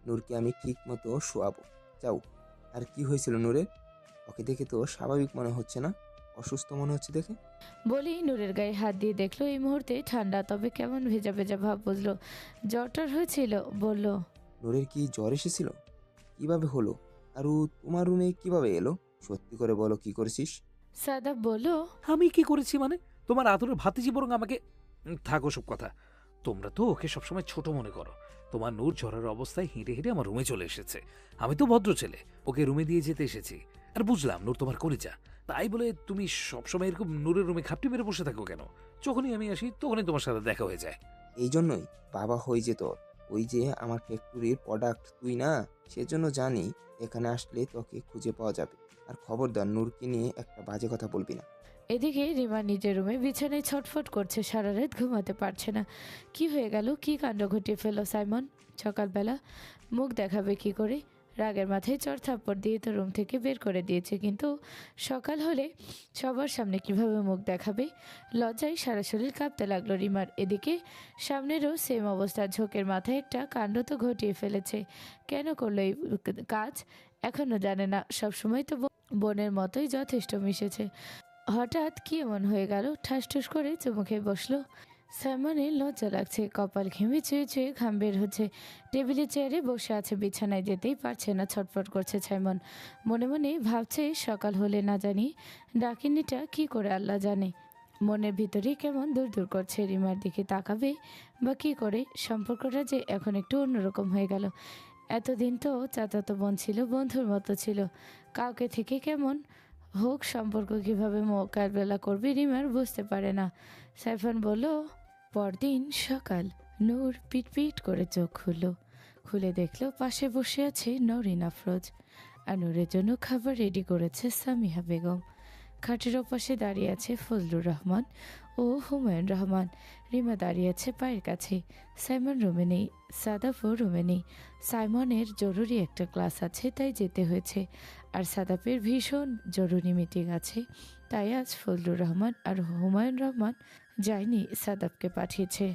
নূরকে আমি ঠিক মতো শোয়াবো। যাও। আর কি হয়েছিল নূরের? ওকে দেখে তো স্বাভাবিক মনে হচ্ছে না, অসুস্থ মনে হচ্ছে দেখে। বলেই নূরের গায়ে হাত দিয়ে দেখলো এই মুহূর্তে ঠান্ডা, তবে কেমন ভেজা ভেজা ভাব বুঝলো। জ্বরটার হয়েছিল। বলল, নূরের কি জ্বর এসেছিল? কিভাবে হলো? আর ও তোমার রুমে কিভাবে এলো? সত্যি করে বলো, কি করেছিস? সাদাব বলল, আমি কি করেছি মানে? তোমার আদরের ভাতিজি বরং আমাকে থাকো সব কথা। তোমরা তো ওকে সবসময় ছোট মনে করো। তোমার নূর জ্বরের অবস্থায় হেঁটে হেঁটে আমার রুমে চলে এসেছে। আমি তো ভদ্র ছেলে, ওকে রুমে দিয়ে যেতে এসেছি। আর বুঝলাম নূর তোমার কলিজা, তাই বলে তুমি সবসময় এরকম নূরের রুমে খাপটি মেরে বসে থাকো কেন? যখনই আমি আসি তখনই তোমার সাথে দেখা হয়ে যায়। এই জন্যই বাবা হই যে তোর। ওই যে আমার ফ্যাক্টরির প্রোডাক্ট তুই না, সেজন্য জানি এখানে আসলে তোকে খুঁজে পাওয়া যাবে। আর খবরদার নূরকে নিয়ে একটা বাজে কথা বলবি না। এদিকে রিমা নিজের রুমে বিছানায় ছটফট করছে, সারা রাত ঘুমাতে পারছে না। কি হয়ে গেল? কি কাণ্ড ঘটিয়ে ফেললো সাইমন? সকালবেলা মুখ দেখাবে কি করে? রাগের মাথায় চড় থাপ্পড় দিয়ে তো রুম থেকে বের করে দিয়েছে, কিন্তু সকাল হলে সবার সামনে কিভাবে মুখ দেখাবে? লজ্জায় সারা শরীর কাঁপতে লাগলো রিমার। এদিকে সামনেরও সেম অবস্থা। ঝোঁকের মাথায় একটা কাণ্ড তো ঘটিয়ে ফেলেছে। কেন করলো এই কাজ এখনো জানে না। সবসময় তো বোনের মতোই যথেষ্ট মিশেছে। হঠাৎ কি এমন হয়ে গেল? ঠাসঠুস করে চুমু খেয়ে বসলো। সাইমনের লজ্জা লাগছে, কপাল ঘেমে চুয়ে চুয়ে ঘাম বের হচ্ছে। টেবিলের চেয়ারে বসে আছে, বিছানায় যেতেই পারছে না, ছটফট করছে সাইমন। মনে মনে ভাবছে সকাল হলে না জানি ডাকিনিটা কি করে আল্লাহ জানে। মনের ভিতরে কেমন দূর দূর করছে। রিমার দিকে তাকাবে বা কি করে? সম্পর্কটা যে এখন একটু অন্যরকম হয়ে গেল। এতদিন তো চাচাতো বোন ছিল, বন্ধুর মতো ছিল। কাউকে থেকে কেমন হোক সম্পর্ক কিভাবে মোকাবেলা করবে রিমার বুঝতে পারে না। সাইফান বলল, পরদিন সকাল। নূর পিট করে চোখ খুলে দেখলো পাশে বসে আছে নরিন আফরোজ, আর নূরের জন্য খাবার রেডি করেছে সামিহা বেগম। খাটের ওপাশে দাঁড়িয়ে আছে ফজলুর রহমান ও হুমায়ুন রহমান। রিমা দাঁড়িয়ে আছে পায়ের কাছে। সাইমন রুমে নেই, সাদাফও রুমে নেই। সাইমনের জরুরি একটা ক্লাস আছে, তাই যেতে হয়েছে। আর সাদাফের ভীষণ জরুরি মিটিং আছে, তাই আজ ফজলুর রহমান আর হুমায়ুন রহমান যায়নি, সাদাফকে পাঠিয়েছে।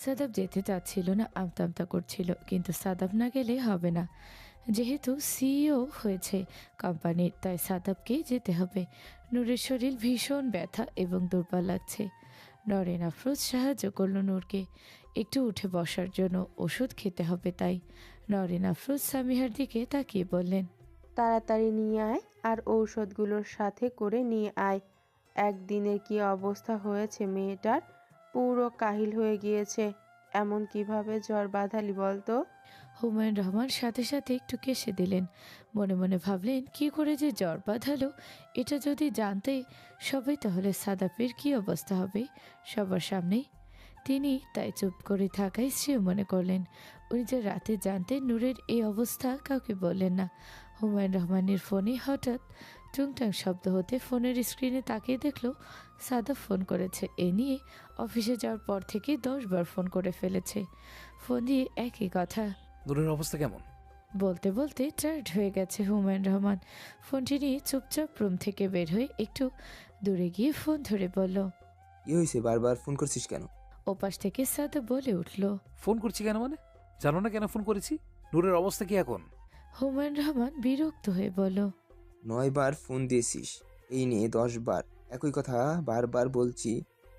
সাদাফ যেতে চাচ্ছিল না, আমতা আমতা করছিল, কিন্তু সাদাফ না গেলে হবে না। যেহেতু সিইও হয়েছে কোম্পানির, তাই সাদাবকেই যেতে হবে। নূরের শরীর ভীষণ ব্যথা এবং দুর্বল লাগছে। নরেন আফরোজ সাহায্য করল নূরকে একটু উঠে বসার জন্য। ওষুধ খেতে হবে তাই। নরেন আফরোজ সামিহার দিকে তাকিয়ে বললেন, তাড়াতাড়ি নিয়ে আয় আর ঔষধগুলোর সাথে করে নিয়ে আয়। একদিনের কি অবস্থা হয়েছে মেয়েটার, পুরো কাহিল হয়ে গিয়েছে। এমন কিভাবে জ্বর বাঁধালি বলতো? হুমায়ুন রহমান সাথে সাথে একটু কেসে দিলেন। মনে মনে ভাবলেন, কি করে যে জ্বর বাঁধালো, এটা যদি জানতে সবাই, তাহলে সাদাপের কি অবস্থা হবে সবার সামনেই। তিনি তাই চুপ করে থাকাই শ্রেয় মনে করলেন। উনি যে রাতে জানতেন নূরের এই অবস্থা, কাউকে বললেন না। হুমায়ুন রহমানের ফোনে হঠাৎ টুংটাং শব্দ হতে ফোনের স্ক্রিনে তাকিয়ে দেখল সাদাব ফোন করেছে। এ নিয়ে অফিসে যাওয়ার পর থেকে 10 বার ফোন করে ফেলেছে। ফোন দিয়ে একই কথা। নূরের অবস্থা কেমন? বলতে বলতে টায়ার্ড হয়ে গেছে হুমায়ুন রহমান। ফোনটি নিয়ে চুপচাপ রুম থেকে বের হয়ে একটু দূরে গিয়ে ফোন ধরে বলল, কি হয়েছে, বারবার ফোন করছিস কেন? ওপাশ থেকে সাদাব বলে উঠল, ফোন করছি কেন মানে? জানো না কেন ফোন করেছি? নূরের অবস্থা কি এখন? হুমায়ুন রহমান বিরক্ত হয়ে বলল, 9 বার ফোন দিয়েছিস, এই নিয়ে 10 বার একই কথা বারবার বলছি।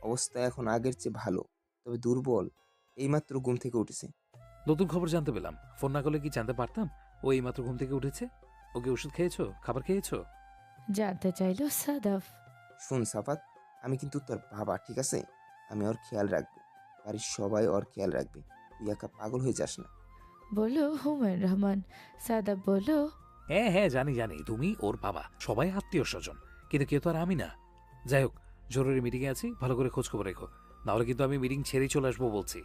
অবস্থা এখন আগের চেয়ে ভালো, তবে দুর্বল। এইমাত্র ঘুম থেকে উঠেছে। নতুন খবর জানতে পেলাম। ফোন না করলে কি জানতে পারতাম ও এইমাত্র ঘুম থেকে উঠেছে? ওকে ওষুধ খেয়েছো, খাবার খেয়েছো? জানতে চাইল সাদাব। শোন সাফাত, আমি কিন্তু তোর বাবা, ঠিক আছে? আমি ওর খেয়াল রাখবো, বাড়ির সবাই ওর খেয়াল রাখবে। তুই একা পাগল হয়ে যাস না। বলল হুমায়ুন রহমান। সাদাব বলল, হ্যাঁ হ্যাঁ, জানি জানি তুমি ওর বাবা, সবাই আত্মীয় স্বজন, কিন্তু কেউ তো আর আমি না। যাই হোক, জরুরি মিটিংয়ে আছি, ভালো করে খোঁজ খবর রেখো, নাহলে কিন্তু আমি মিটিং ছেড়েই চলে আসবো বলছি।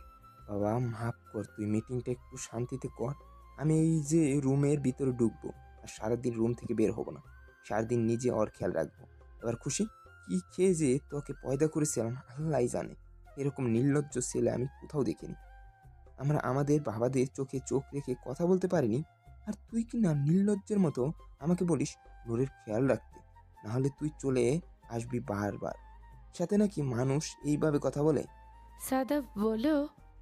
বাবা মাফ কর, তুই মিটিংটা একটু শান্তিতে কর। আমি এই যে রুমের ভিতরে ঢুকবো আর সারাদিন রুম থেকে বের হব না। সারাদিন নিজে ওর খেয়াল রাখবো। এবার খুশি? কি খেয়ে যে তোকে পয়দা করেছিলাম আল্লাহ জানে। এরকম নির্লজ্জ ছেলে আমি কোথাও দেখিনি। আমরা আমাদের বাবাদের চোখে চোখ রেখে কথা বলতে পারিনি, আর তুই কি না নির্লজ্জের মতো আমাকে বলিস নূরের খেয়াল রাখতে, নাহলে তুই চলে আসবি বারবার। সাথে নাকি মানুষ এইভাবে কথা বলে? সাদাব বলল,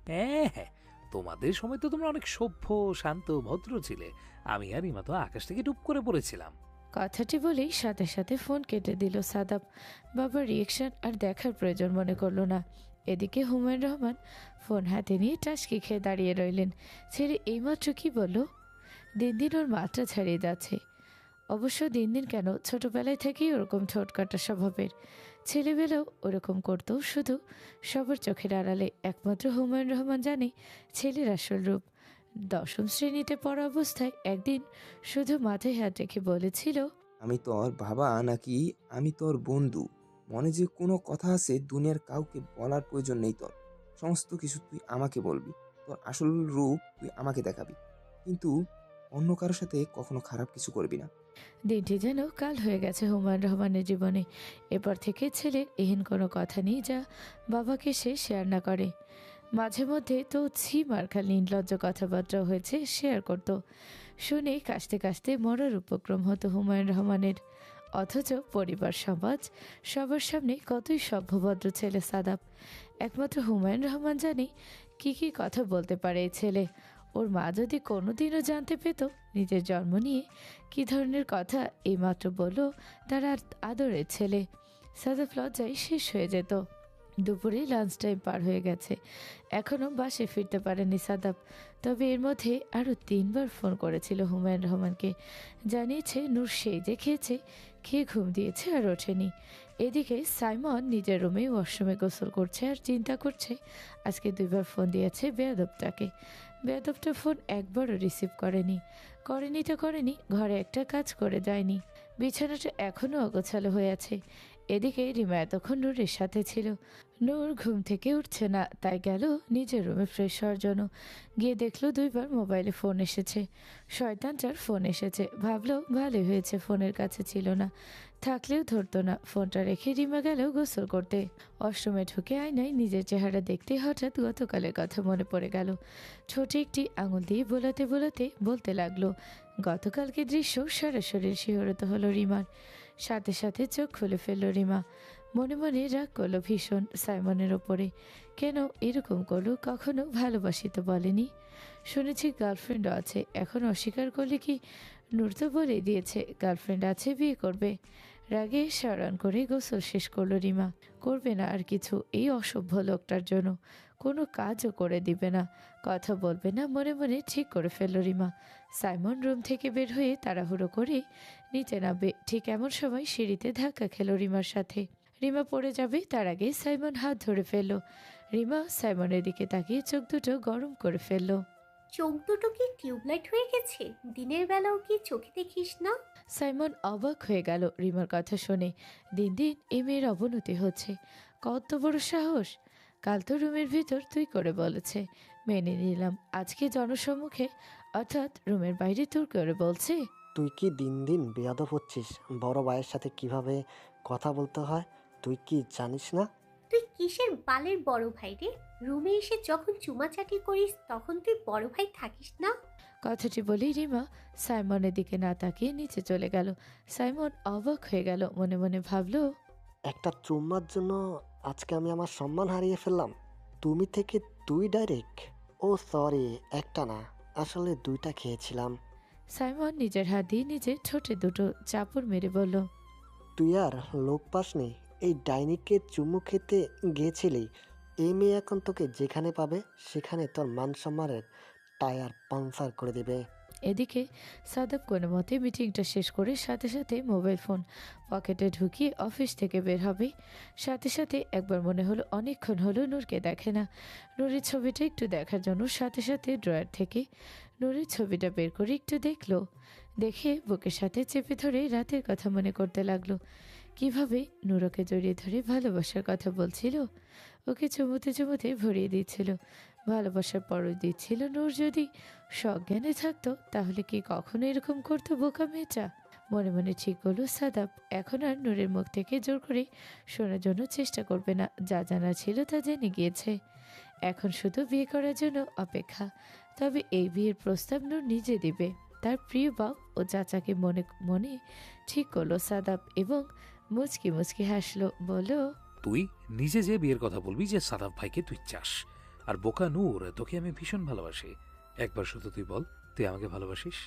হ্যাঁ হ্যাঁ, তোমাদের সময় তো তোমরা অনেক সভ্য, শান্ত, ভদ্র ছিলে। আমি আর ইমা তো আকাশ থেকে ডুব করে পড়েছিলাম। কথাটি বলেই সাথে সাথে ফোন কেটে দিল সাদাব। বাবার রিয়েকশন আর দেখার প্রয়োজন মনে করল না। এদিকে হুমায়ুন রহমান ফোন হাতে নিয়ে টাসকি খেয়ে দাঁড়িয়ে রইলেন। ছেলে এইমাত্র কি বলল? দিন দিন ওর মাত্রা ছাড়িয়ে যাচ্ছে। অবশ্য দিন দিন কেন, ছোটবেলায় থেকেই ওরকম ঠোঁটকাটা স্বভাবের। ছেলেবেলাও ওরকম করতো, শুধু সবার চোখের আড়ালে। একমাত্র হুমায়ুন রহমান জানে ছেলের আসল রূপ। 10ম শ্রেণীতে পড়া অবস্থায় একদিন শুধু মাথায় হাত রেখে বলেছিল, আমি তোর বাবা নাকি আমি তোর বন্ধু? মনে যে কোনো কথা আছে দুনিয়ার কাউকে বলার প্রয়োজন নেই তোর। সমস্ত কিছু তুই আমাকে বলবি, তোর আসল রূপ তুই আমাকে দেখাবি, কিন্তু অন্য কারোর সাথে কখনো খারাপ কিছু করবি না। দিনটি যেন কাল হয়ে গেছে হুমায়ুন রহমানের জীবনে। এরপর থেকে ছেলের এহেন কোনো কথা নেই যা বাবাকে সে শেয়ার না করে। মাঝে মধ্যে তো ছি মার্কা নির্লজ্জ কথাবার্তা হয়েছে শেয়ার করত। শুনে কাশতে কাশতে মরার উপক্রম হতো হুমায়ুন রহমানের। অথচ পরিবার, সমাজ, সবার সামনে কতই সভ্যভদ্র ছেলে সাদাব। একমাত্র হুমায়ুন রহমান জানে কি কি কথা বলতে পারে এই ছেলে। ওর মা যদি কোনোদিনও জানতে পেত নিজের জন্ম নিয়ে কী ধরনের কথা এইমাত্র বলল তার আর আদরের ছেলে, সাদাব লজ্জায় শেষ হয়ে যেত। দুপুরে লাঞ্চ টাইম পার হয়ে গেছে, এখনও বাসে ফিরতে পারেনি সাদাব। তবে এর মধ্যে আরও 3 বার ফোন করেছিল হুমায়ুন রহমানকে। জানিয়েছে নূর সেই যে খেয়েছে, খেয়ে ঘুম দিয়েছে আর ওঠেনি। এদিকে সাইমন নিজের রুমে ওয়াশরুমে গোসল করছে আর চিন্তা করছে আজকে 2 বার ফোন দিয়েছে বেয়াদবটাকে। বেয়াদবটা ফোন একবারও রিসিভ করেনি। তো করেনি, ঘরে একটা কাজ করে যায়নি। বিছানাটা এখনও অগোছালো হয়ে আছে। এদিকে রিমা এতক্ষণ নূরের সাথে ছিল। নূর ঘুম থেকে উঠছে না, তাই গেল নিজের রুমে ফ্রেশ হওয়ার জন্য। গিয়ে দেখলো 2বার মোবাইলে ফোন এসেছে। শয়তানটার ফোন এসেছে, ভাবলো ভালোই হয়েছে ফোনের কাছে ছিল না, থাকলেও ধরতো না। ফোনটা রেখে রিমা গেল গোসল করতে। ওয়াশরুমে ঢুকে আয়নায় নিজের চেহারা দেখতে হঠাৎ গতকালের কথা মনে পড়ে গেল। ঠোঁটে একটি আঙুল দিয়ে বোলাতে বোলাতে বলতে লাগলো, গতকালকে দৃশ্য সারা শরীর শিহরিত হলো রিমার। সাথে সাথে চোখ খুলে ফেলল রিমা। মনে মনে রাগ করলো ভীষণ সাইমনের ওপরে। কেন এরকম করলো? কখনো ভালোবাসি তো বলেনি। শুনেছি গার্লফ্রেন্ডও আছে, এখন অস্বীকার করলে কি? নূর তো বলেই দিয়েছে গার্লফ্রেন্ড আছে, বিয়ে করবে। রাগে সারান করে গোসল শেষ করলো রিমা। করবে না আর কিছু এই অসভ্য লোকটার জন্য। কোনো কাজও করে দিবে না, কথা বলবে না, মনে মনে ঠিক করে ফেললো রিমা। সাইমন রুম থেকে বের হয়ে তাড়াহুড়ো করে নিচে নামবে, ঠিক এমন সময় সিঁড়িতে ধাক্কা খেলো রিমার সাথে। রিমা পড়ে যাবে তার আগে সাইমন হাত ধরে ফেললো। রিমা সাইমনের দিকে তাকিয়ে চোখ দুটো গরম করে ফেললো। চোখ দুটো কি টিউবলাইট হয়ে গেছে? দিনের বেলাও কি চোখে দেখিস না? সাইমন অবাক হয়ে গেল রিমার কথা শুনে। দিন দিন এই মেয়ের অবনতি হচ্ছে। কত বড় সাহস! কাল তো রুমের ভিতর তুই করে বলেছে, মেনে নিলাম। আজকে জনসম্মুখে, অর্থাৎ রুমের বাইরে তোর করে বলছে। তুই কি দিন দিন বেয়াদব হচ্ছিস? বড় ভাইয়ের সাথে কিভাবে কথা বলতে হয় তুই কি জানিস না? তুই কিসের বালের বড় ভাই রে? রুমে এসে যখন চুমাচাটি করিস তখন তুই বড় ভাই থাকিস না? কথাটি বলেই রিমা সাইমনের দিকে না তাকিয়ে নিচে চলে গেল। সাইমন অবাক হয়ে গেল, মনে মনে ভাবলো, একটা চুম্মার জন্য আজকে আমি আমার সম্মান হারিয়ে ফেললাম। তুমি থেকে তুই ডাইরেক্ট? ও সরি, একটা না, আসলে 2টা খেয়েছিলাম। সাইমন নিজের হাত দিয়ে নিজের ঠোঁটে দুটো চাপড় মেরে বলল, তুই আর লোক পাসনি? এই ডাইনিকে চুমু খেতে গিয়েছিলি। এই মেয়ে এখন তোকে যেখানে পাবে সেখানে তোর মান সম্মানের টায়ার পাংচার করে দেবে। এদিকে সাদাব কোনো মতে মিটিংটা শেষ করে সাথে সাথে মোবাইল ফোন পকেটে ঢুকিয়ে অফিস থেকে বের হবে। সাথে সাথে একবার মনে হলো অনেকক্ষণ হলো নূরকে দেখে না। নূরের ছবিটা একটু দেখার জন্য সাথে সাথে ড্রয়ার থেকে নূরের ছবিটা বের করে একটু দেখলো। দেখে বুকের সাথে চেপে ধরে রাতের কথা মনে করতে লাগলো। কিভাবে নূর ওকে জড়িয়ে ধরে ভালোবাসার কথা বলছিল, ওকে চুমুতে চুমুতে ভরিয়ে দিচ্ছিল, ভালোবাসার পরও দিচ্ছিল। নূর যদি সজ্ঞানে থাকতো তাহলে কি কখনো এরকম করতো বোকা মেয়েটা? মনে মনে ঠিক করলো সাদাব এখন আর নূরের মুখ থেকে জোর করে শোনার জন্য চেষ্টা করবে না। যা জানা ছিল তা জেনে গিয়েছে, এখন শুধু বিয়ে করার জন্য অপেক্ষা। তবে এই বিয়ের প্রস্তাব নূর নিজে দিবে। তার প্রিয় বাপ ও চাচাকে মনে মনে ঠিক করলো সাদাব এবং মুচকি মুচকি হাসলো, বলল, তুই নিজে যে বিয়ের কথা বলবি যে সাদাব ভাইকে তুই চাস, আর বোকা নূর তোকে আমি ভীষণ ভালোবাসি। একবার শুধু তুই বল তুই আমাকে ভালোবাসিস,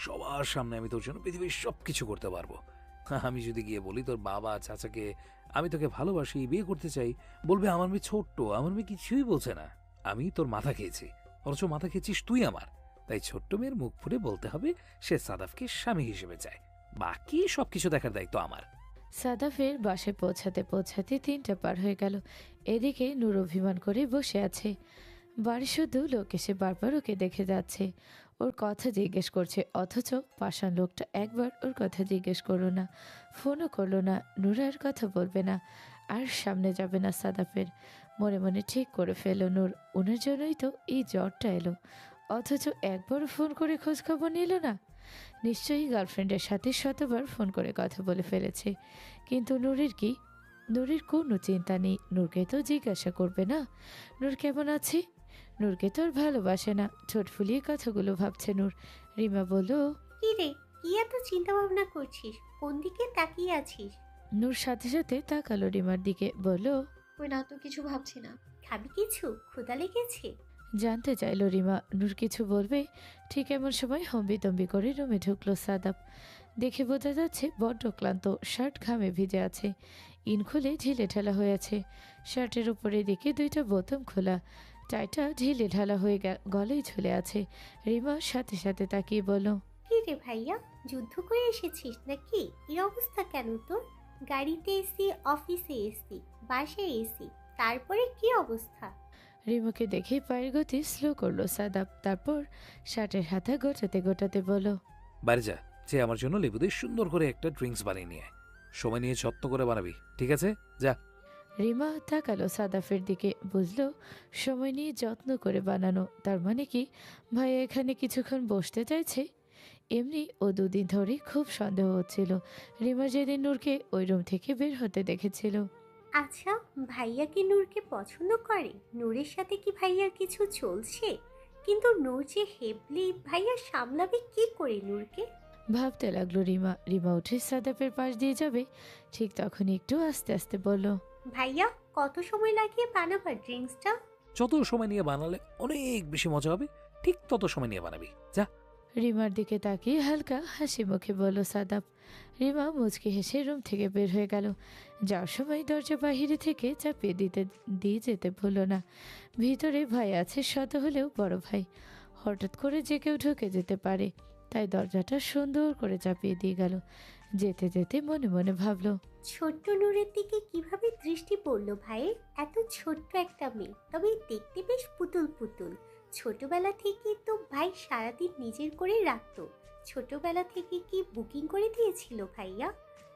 সবার সামনে আমি তোর জন্য পৃথিবীর সবকিছু করতে পারবো। আমি যদি গিয়ে বলি তোর বাবা চাচাকে আমি তোকে ভালোবাসি, বিয়ে করতে চাই, বলবে আমার মেয়ে ছোট্ট, আমার মেয়ে কিছুই বলছে না, আমি তোর মাথা খেয়েছি, অথচ মাথা খেয়েছিস তুই আমার। তাই ছোট্ট মেয়ের মুখ ফুটে বলতে হবে সে সাদাফকে স্বামী হিসেবে চায়, বাকি সবকিছু দেখার দায়িত্ব আমার। সাদাফের বাসে পৌঁছাতে পৌঁছাতে 3টা পার হয়ে গেল। এদিকে নূর অভিমান করে বসে আছে। বাড়ি শুধু লোক এসে বারবার ওকে দেখে যাচ্ছে, ওর কথা জিজ্ঞেস করছে, অথচ পাষাণ লোকটা একবার ওর কথা জিজ্ঞেস করলো না, ফোনও করলো না। নূর আর কথা বলবে না, আর সামনে যাবে না সাদাফের। মনে মনে ঠিক করে ফেলো নূর, ওনার জন্যই তো এই জ্বরটা এলো, অথচ একবারও ফোন করে খোঁজখবর নিল না। নিশ্চয়ই গার্লফ্রেন্ডের সাথে শতবার ফোন করে কথা বলে ফেলেছে। কিন্তু নূরের কি? নূরের কোনো চিন্তা নেই, নূরকে তো জিজ্ঞাসা করবে না নূর কেমন আছে। নূরকে তো আর ভালোবাসে না। ঠোঁট ফুলিয়ে কথাগুলো ভাবছে নূর। রিমা বলল, কি রে, কি এত চিন্তা ভাবনা করছিস? কোন দিকে তাকিয়ে আছিস? নূর সাথে সাথে তাকালো রিমার দিকে, বলল, ওই না তো, কিছু ভাবছি না। খাবি কিছু? ক্ষুধা লেগেছে? জানতে চাইলো রিমা নূর কিছু বলবে, ঠিক এমন সময় হম্বিতম্বি করে রুমে ঢুকলো সাদাব। দেখে বোঝা যাচ্ছে বড্ড ক্লান্ত, শার্ট ঘামে ভিজে আছে, ইন খুলে ঢিলে ঢালা হয়ে আছে। শার্টের উপরে দিকে 2টা বোতাম খোলা, টাইটা ঢিলে ঢালা হয়ে গলায় ঝুলে আছে। রিমা সাথে সাথে তাকিয়ে বলল, কি রে ভাইয়া, যুদ্ধ করে এসেছিস নাকি? এই অবস্থা কেন তোর? গাড়িতে এসি, অফিসে এসি, বাসায় এসি, তারপরে কি অবস্থা? রিমাকে দেখে পায়ের গতি স্লো করলো সাদাব, তারপর শার্টের হাতা গোটাতে গোটাতে বলল, বাইরে যা, যে আমার জন্য লেবু দিয়ে সুন্দর করে একটা ড্রিঙ্কস বানিয়ে নিয়ে আয়। সময় নিয়ে যত্ন করে বানাবি, ঠিক আছে? যা। রিমা তাকালো সাদাফের দিকে, বুঝলো সময় নিয়ে যত্ন করে বানানো, তার মানে কি ভাইয়া এখানে কিছুক্ষণ বসতে চাইছে। এমনি ও দুদিন ধরে খুব সন্দেহ হচ্ছিল রিমা যেদিন নূরকে ওই রুম থেকে বের হতে দেখেছিল। আচ্ছা, ভাইয়া কি নূরকে পছন্দ করে? নূরের সাথে কি ভাইয়ার কিছু চলছে? কিন্তু নূর যে হেবলি, ভাইয়া সামলাবে কি করে নূরকে? ভাবতে লাগলো রিমা। রিমা উঠে সাদাফের পাশ দিয়ে যাবে, ঠিক তখন একটু আস্তে আস্তে বলল, ভাইয়া কত সময় লাগিয়ে বানাবার ড্রিঙ্কসটা? যত সময় নিয়ে বানালে অনেক বেশি মজা হবে, ঠিক তত সময় নিয়ে বানাবি, যা। রিমার দিকে তাকিয়ে হালকা হাসি মুখে বলল সাদাফ। রিমা মুচকি হেসে রুম থেকে বের হয়ে গেল। যাওয়ার সময় দরজা বাহিরে থেকে চাপিয়ে দিয়ে যেতে ভুলো না। ভিতরে ভাই আছে, শত হলেও বড় ভাই, হঠাৎ করে যে কেউ ঢুকে যেতে পারে, তাই দরজাটা সুন্দর করে চাপিয়ে দিয়ে গেল। যেতে যেতে মনে মনে ভাবলো, ছোট্ট নূরের দিকে কিভাবে দৃষ্টি পড়লো ভাইয়ের? এত ছোট্ট একটা মেয়ে, তবে দেখতে বেশ পুতুল পুতুল। ছোটবেলা থেকে তো ভাই সারাদিন নিজের করে রাখতো। ছোটবেলা থেকে কি বুকিং করে দিয়েছিল ভাইয়া?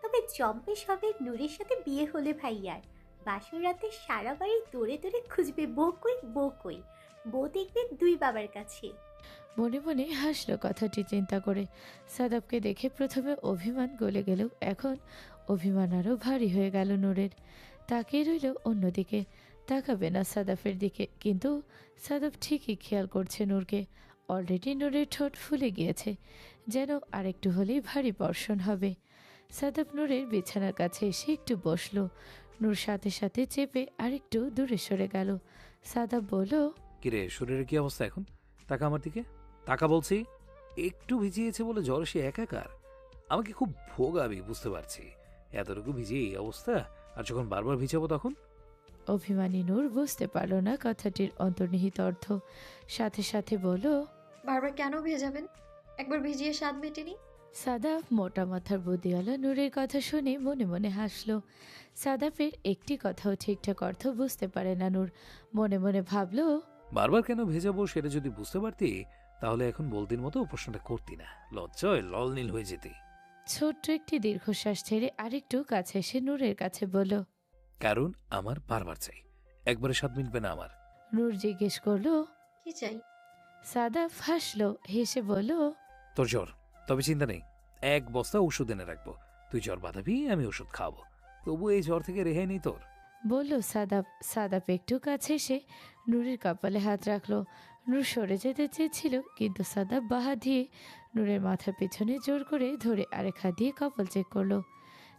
তবে জম্পেশ হবে নূরের সাথে বিয়ে হলে ভাইয়ার। বাসর রাতে সারা বাড়ি দৌড়ে দৌড়ে খুঁজবে বউ কই, বউ কই। বউ দেখবে দুই বাবার কাছে। মনে মনে হাসলো কথাটি চিন্তা করে। সাদাবকে দেখে প্রথমে অভিমান গলে গেলেও এখন অভিমান আরও ভারী হয়ে গেল নূরের। তাকিয়ে রইল অন্যদিকে, তাকাবে না সাদাফের দিকে, কিন্তু সাদাফ ঠিকই খেয়াল করছে নূরকে। অলরেডি নূরের ঠোঁট ফুলে গিয়েছে, যেন আরেকটু হলেই ভারী বর্ষণ হবে। সাদাফ নূরের বিছানার কাছে এসে একটু বসলো। নূর সাথে সাথে চেপে আরেকটু দূরে সরে গেল। সাদাফ বলল, কিরে, শরীরের কি অবস্থা এখন? টাকা আমার দিকে টাকা, বলছি। একটু ভিজিয়েছে বলে জ্বর সে একাকার। আমাকে খুব ভোগাবি, বুঝতে পারছি। এতটুকু ভিজিয়ে এই অবস্থা, আর যখন বারবার ভিজাবো তখন। অভিমানী নূর বুঝতে পারল না কথাটির অন্তর্নিহিত অর্থ। সাথে সাথে বলল, বারবার কেন ভেজাবেন? একবার ভিজিয়ে স্বাদ মেটেনি। সাদাফ মোটা মাথার বুদ্ধিওয়ালা নূরের কথা শুনে মনে মনে হাসল। সাদাফের একটি কথাও ঠিকঠাক অর্থ বুঝতে পারে না নূর। মনে মনে ভাবল, বারবার কেন ভেজাবো সেটা যদি বুঝতে পারতি, তাহলে এখন বলতির মতো প্রশ্নটা করতি না, লজ্জায় লল নীল হয়ে যেতি। ছোট্ট একটি দীর্ঘশ্বাস ছেড়ে আরেকটু কাছে এসে নূরের কাছে বলল, কারণ আমার বারবার চাই, একবারে স্বাদ মিটবে না আমার। নূর জিজ্ঞেস করলো, কি চাই? সাদাফ হাসলো, হেসে বলল, তোর জ্বর, তবে চিন্তা নেই, এক বস্তা ওষুধ এনে রাখবো। তুই জ্বর বাঁধাবি, আমি ওষুধ খাওয়াবো। তবু এই জ্বর থেকে রেহাই নেই তোর। বলল সাদাফ। সাদাফ একটু কাছে এসে নূরের কপালে হাত রাখলো। নূর সরে যেতে চেয়েছিল, কিন্তু সাদাফ বাহা দিয়ে নূরের মাথার পেছনে জোর করে ধরে আরেক হাত দিয়ে কপাল চেক করলো।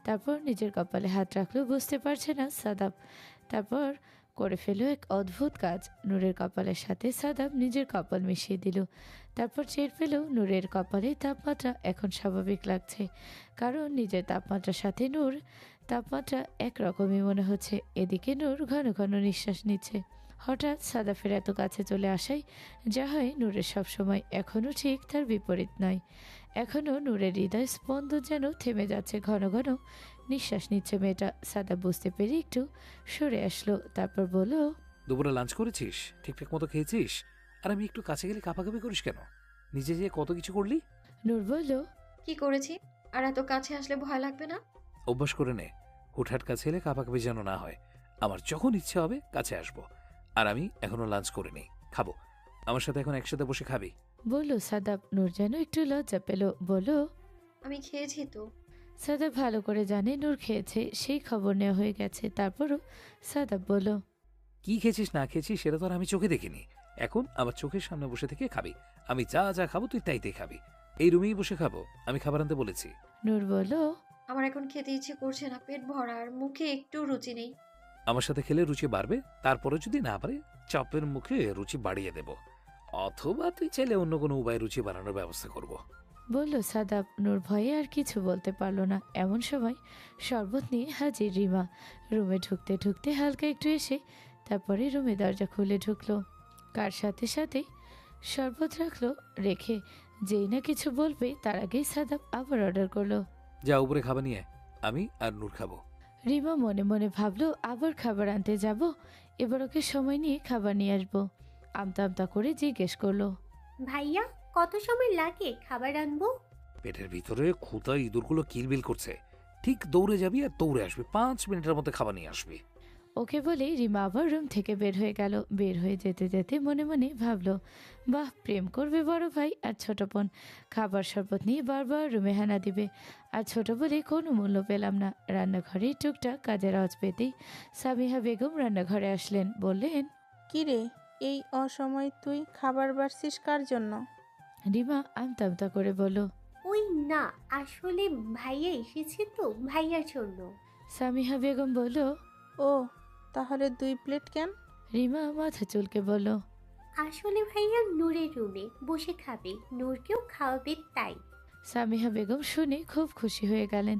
তারপর নিজের কপালে হাত রাখলো। বুঝতে পারছে না সাদাফ, তারপর করে ফেলো এক অদ্ভুত কাজ। নূরের কপালের সাথে সাদাফ নিজের কপাল মিশিয়ে দিল। তারপর টের পেল নূরের কপালে তাপমাত্রা এখন স্বাভাবিক লাগছে, কারণ নিজের তাপমাত্রার সাথে নূর তাপমাত্রা একরকমই মনে হচ্ছে। এদিকে নূর ঘন ঘন নিঃশ্বাস নিচ্ছে। হঠাৎ সাদাফের এত কাছে চলে আসায় যা হয় নূরের সবসময় এখনও ঠিক তার বিপরীত নয়। এখনও নূরের হৃদয় স্পন্দন যেন থেমে যাচ্ছে। ঘন ঘন নিঃশ্বাস নিচ্ছে মেয়েটা। সাদা বুঝতে পেরে একটু সরে আসলো, তারপর বলল, দুপুরে লাঞ্চ করেছিস? ঠিকঠাক মতো খেয়েছিস? আর আমি একটু কাছে গেলে কাঁপাকাঁপি করিস কেন? নিজে যে কত কিছু করলি। নূর বলল, কি করেছি? আর এত কাছে আসলে ভয় লাগবে না? অভ্যাস করে নে, হুটহাট কাছে এলে কাঁপাকাঁপি যেন না হয়। আমার যখন ইচ্ছে হবে কাছে আসবো। আর আমি এখনো লাঞ্চ করিনি, খাবো। আমার সাথে এখন একসাথে বসে খাবি। বলল সাদাব। নূর যেন একটু লজ্জা পেল, বলল, আমি খেয়েছি তো। সাদাব ভালো করে জানে নূর খেয়েছে, সেই খবর নেওয়া হয়ে গেছে। তারপরও সাদাব বলল, কি খেয়েছিস না খেয়েছিস সেটা তো আর আমি চোখে দেখিনি। এখন আমার চোখের সামনে বসে থেকে খাবি। আমি যা যা খাবো তুই তাইতেই খাবি। এই রুমেই বসে খাবো, আমি খাবার আনতে বলেছি। নূর বলল, আমার এখন খেতে ইচ্ছে করছে না, পেট ভরা আর মুখে একটু রুচি নেই। আমার সাথে খেলে রুচি বাড়বে, তারপরে যদি না পারে চাপের মুখে রুচি বাড়িয়ে দেব, অথবা তুই চাইলে অন্য কোনো উপায়ে রুচি বাড়ানোর ব্যবস্থা করব। বলল সাদাব। নূর ভয়ে আর কিছু বলতে পারল না। এমন সময় শরবত নিয়ে হাজির রিমা। রুমে ঢুকতে ঢুকতে হালকা একটু এসে তারপরে রুমে দরজা খুলে ঢুকলো। কার সাথে সাথে শরবত রেখে যেই না কিছু বলবে তার আগেই সাদাব আবার অর্ডার করলো, যা উপরে খাবার নিয়ে, আমি আর নূর খাবো। রিমা মনে মনে ভাবলো, আবার খাবার আনতে যাব, এবার ওকে সময় নিয়ে খাবার নিয়ে আসবো। আমতা আমতা করে জিজ্ঞেস করলো, ভাইয়া কত সময় লাগে খাবার আনবো? পেটের ভিতরে খুঁতা ইঁদুরগুলো কিলবিল করছে, ঠিক দৌড়ে যাবি আর দৌড়ে আসবি, 5 মিনিটের মধ্যে খাবার নিয়ে আসবি। ওকে বলেই রিমা আবার রুম থেকে বের হয়ে গেল। বের হয়ে যেতে যেতে মনে মনে ভাবলো, বাহ, প্রেম করবে বড় ভাই আর ছোট বোন, খাবার শরবত নিয়ে বারবার রুমে হানা দিবে, আর ছোট বলে কোনো মূল্য পেলাম না। রান্নাঘরে টুকটাক কাজের আওয়াজ পেতেই সামিহা বেগম রান্নাঘরে আসলেন। বললেন, কিরে, এই অসময় তুই খাবার বাড়ছিস কার জন্য? রিমা আমতা আমতা করে বলল, ওই না, আসলে ভাইয়া এসেছে তো, ভাইয়ার জন্য। সামিহা বেগম বলল। ও, তাহলে 2 প্লেট কেন? রিমা মাথা চুলকে বলল, আসলে ভাইয়া নূরের রুমে বসে খাবে, নূরকেও খাওয়াবে তাই। সামিহা বেগম শুনে খুব খুশি হয়ে গেলেন।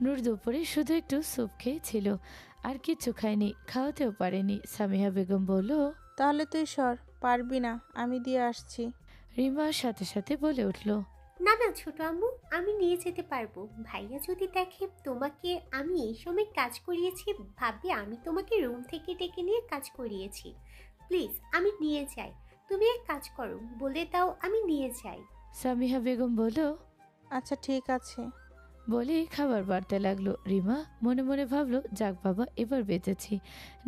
নূর দুপুরে শুধু একটু স্যুপ খেয়েছিল, আর কিছু খায়নি, খাওয়াতেও পারেনি। সামিহা বেগম বলল। তাহলে তুই সর, পারবি না, আমি দিয়ে আসছি। রিমা সাথে সাথে বলে উঠল, না না ছোট আম্মু, আমি নিয়ে যেতে পারবো। ভাইয়া যদি দেখে তোমাকে আমি এই সময় কাজ করিয়েছি, ভাববে আমি তোমাকে রুম থেকে ডেকে নিয়ে কাজ করিয়েছি। প্লিজ আমি নিয়ে যাই, তুমি এক কাজ করো, বলে দাও আমি নিয়ে যাই। সামিহা বেগম বলল। আচ্ছা ঠিক আছে। বলে খাবার বাড়তে লাগলো। রিমা মনে মনে ভাবলো, যাক বাবা, এবার বেঁচেছি।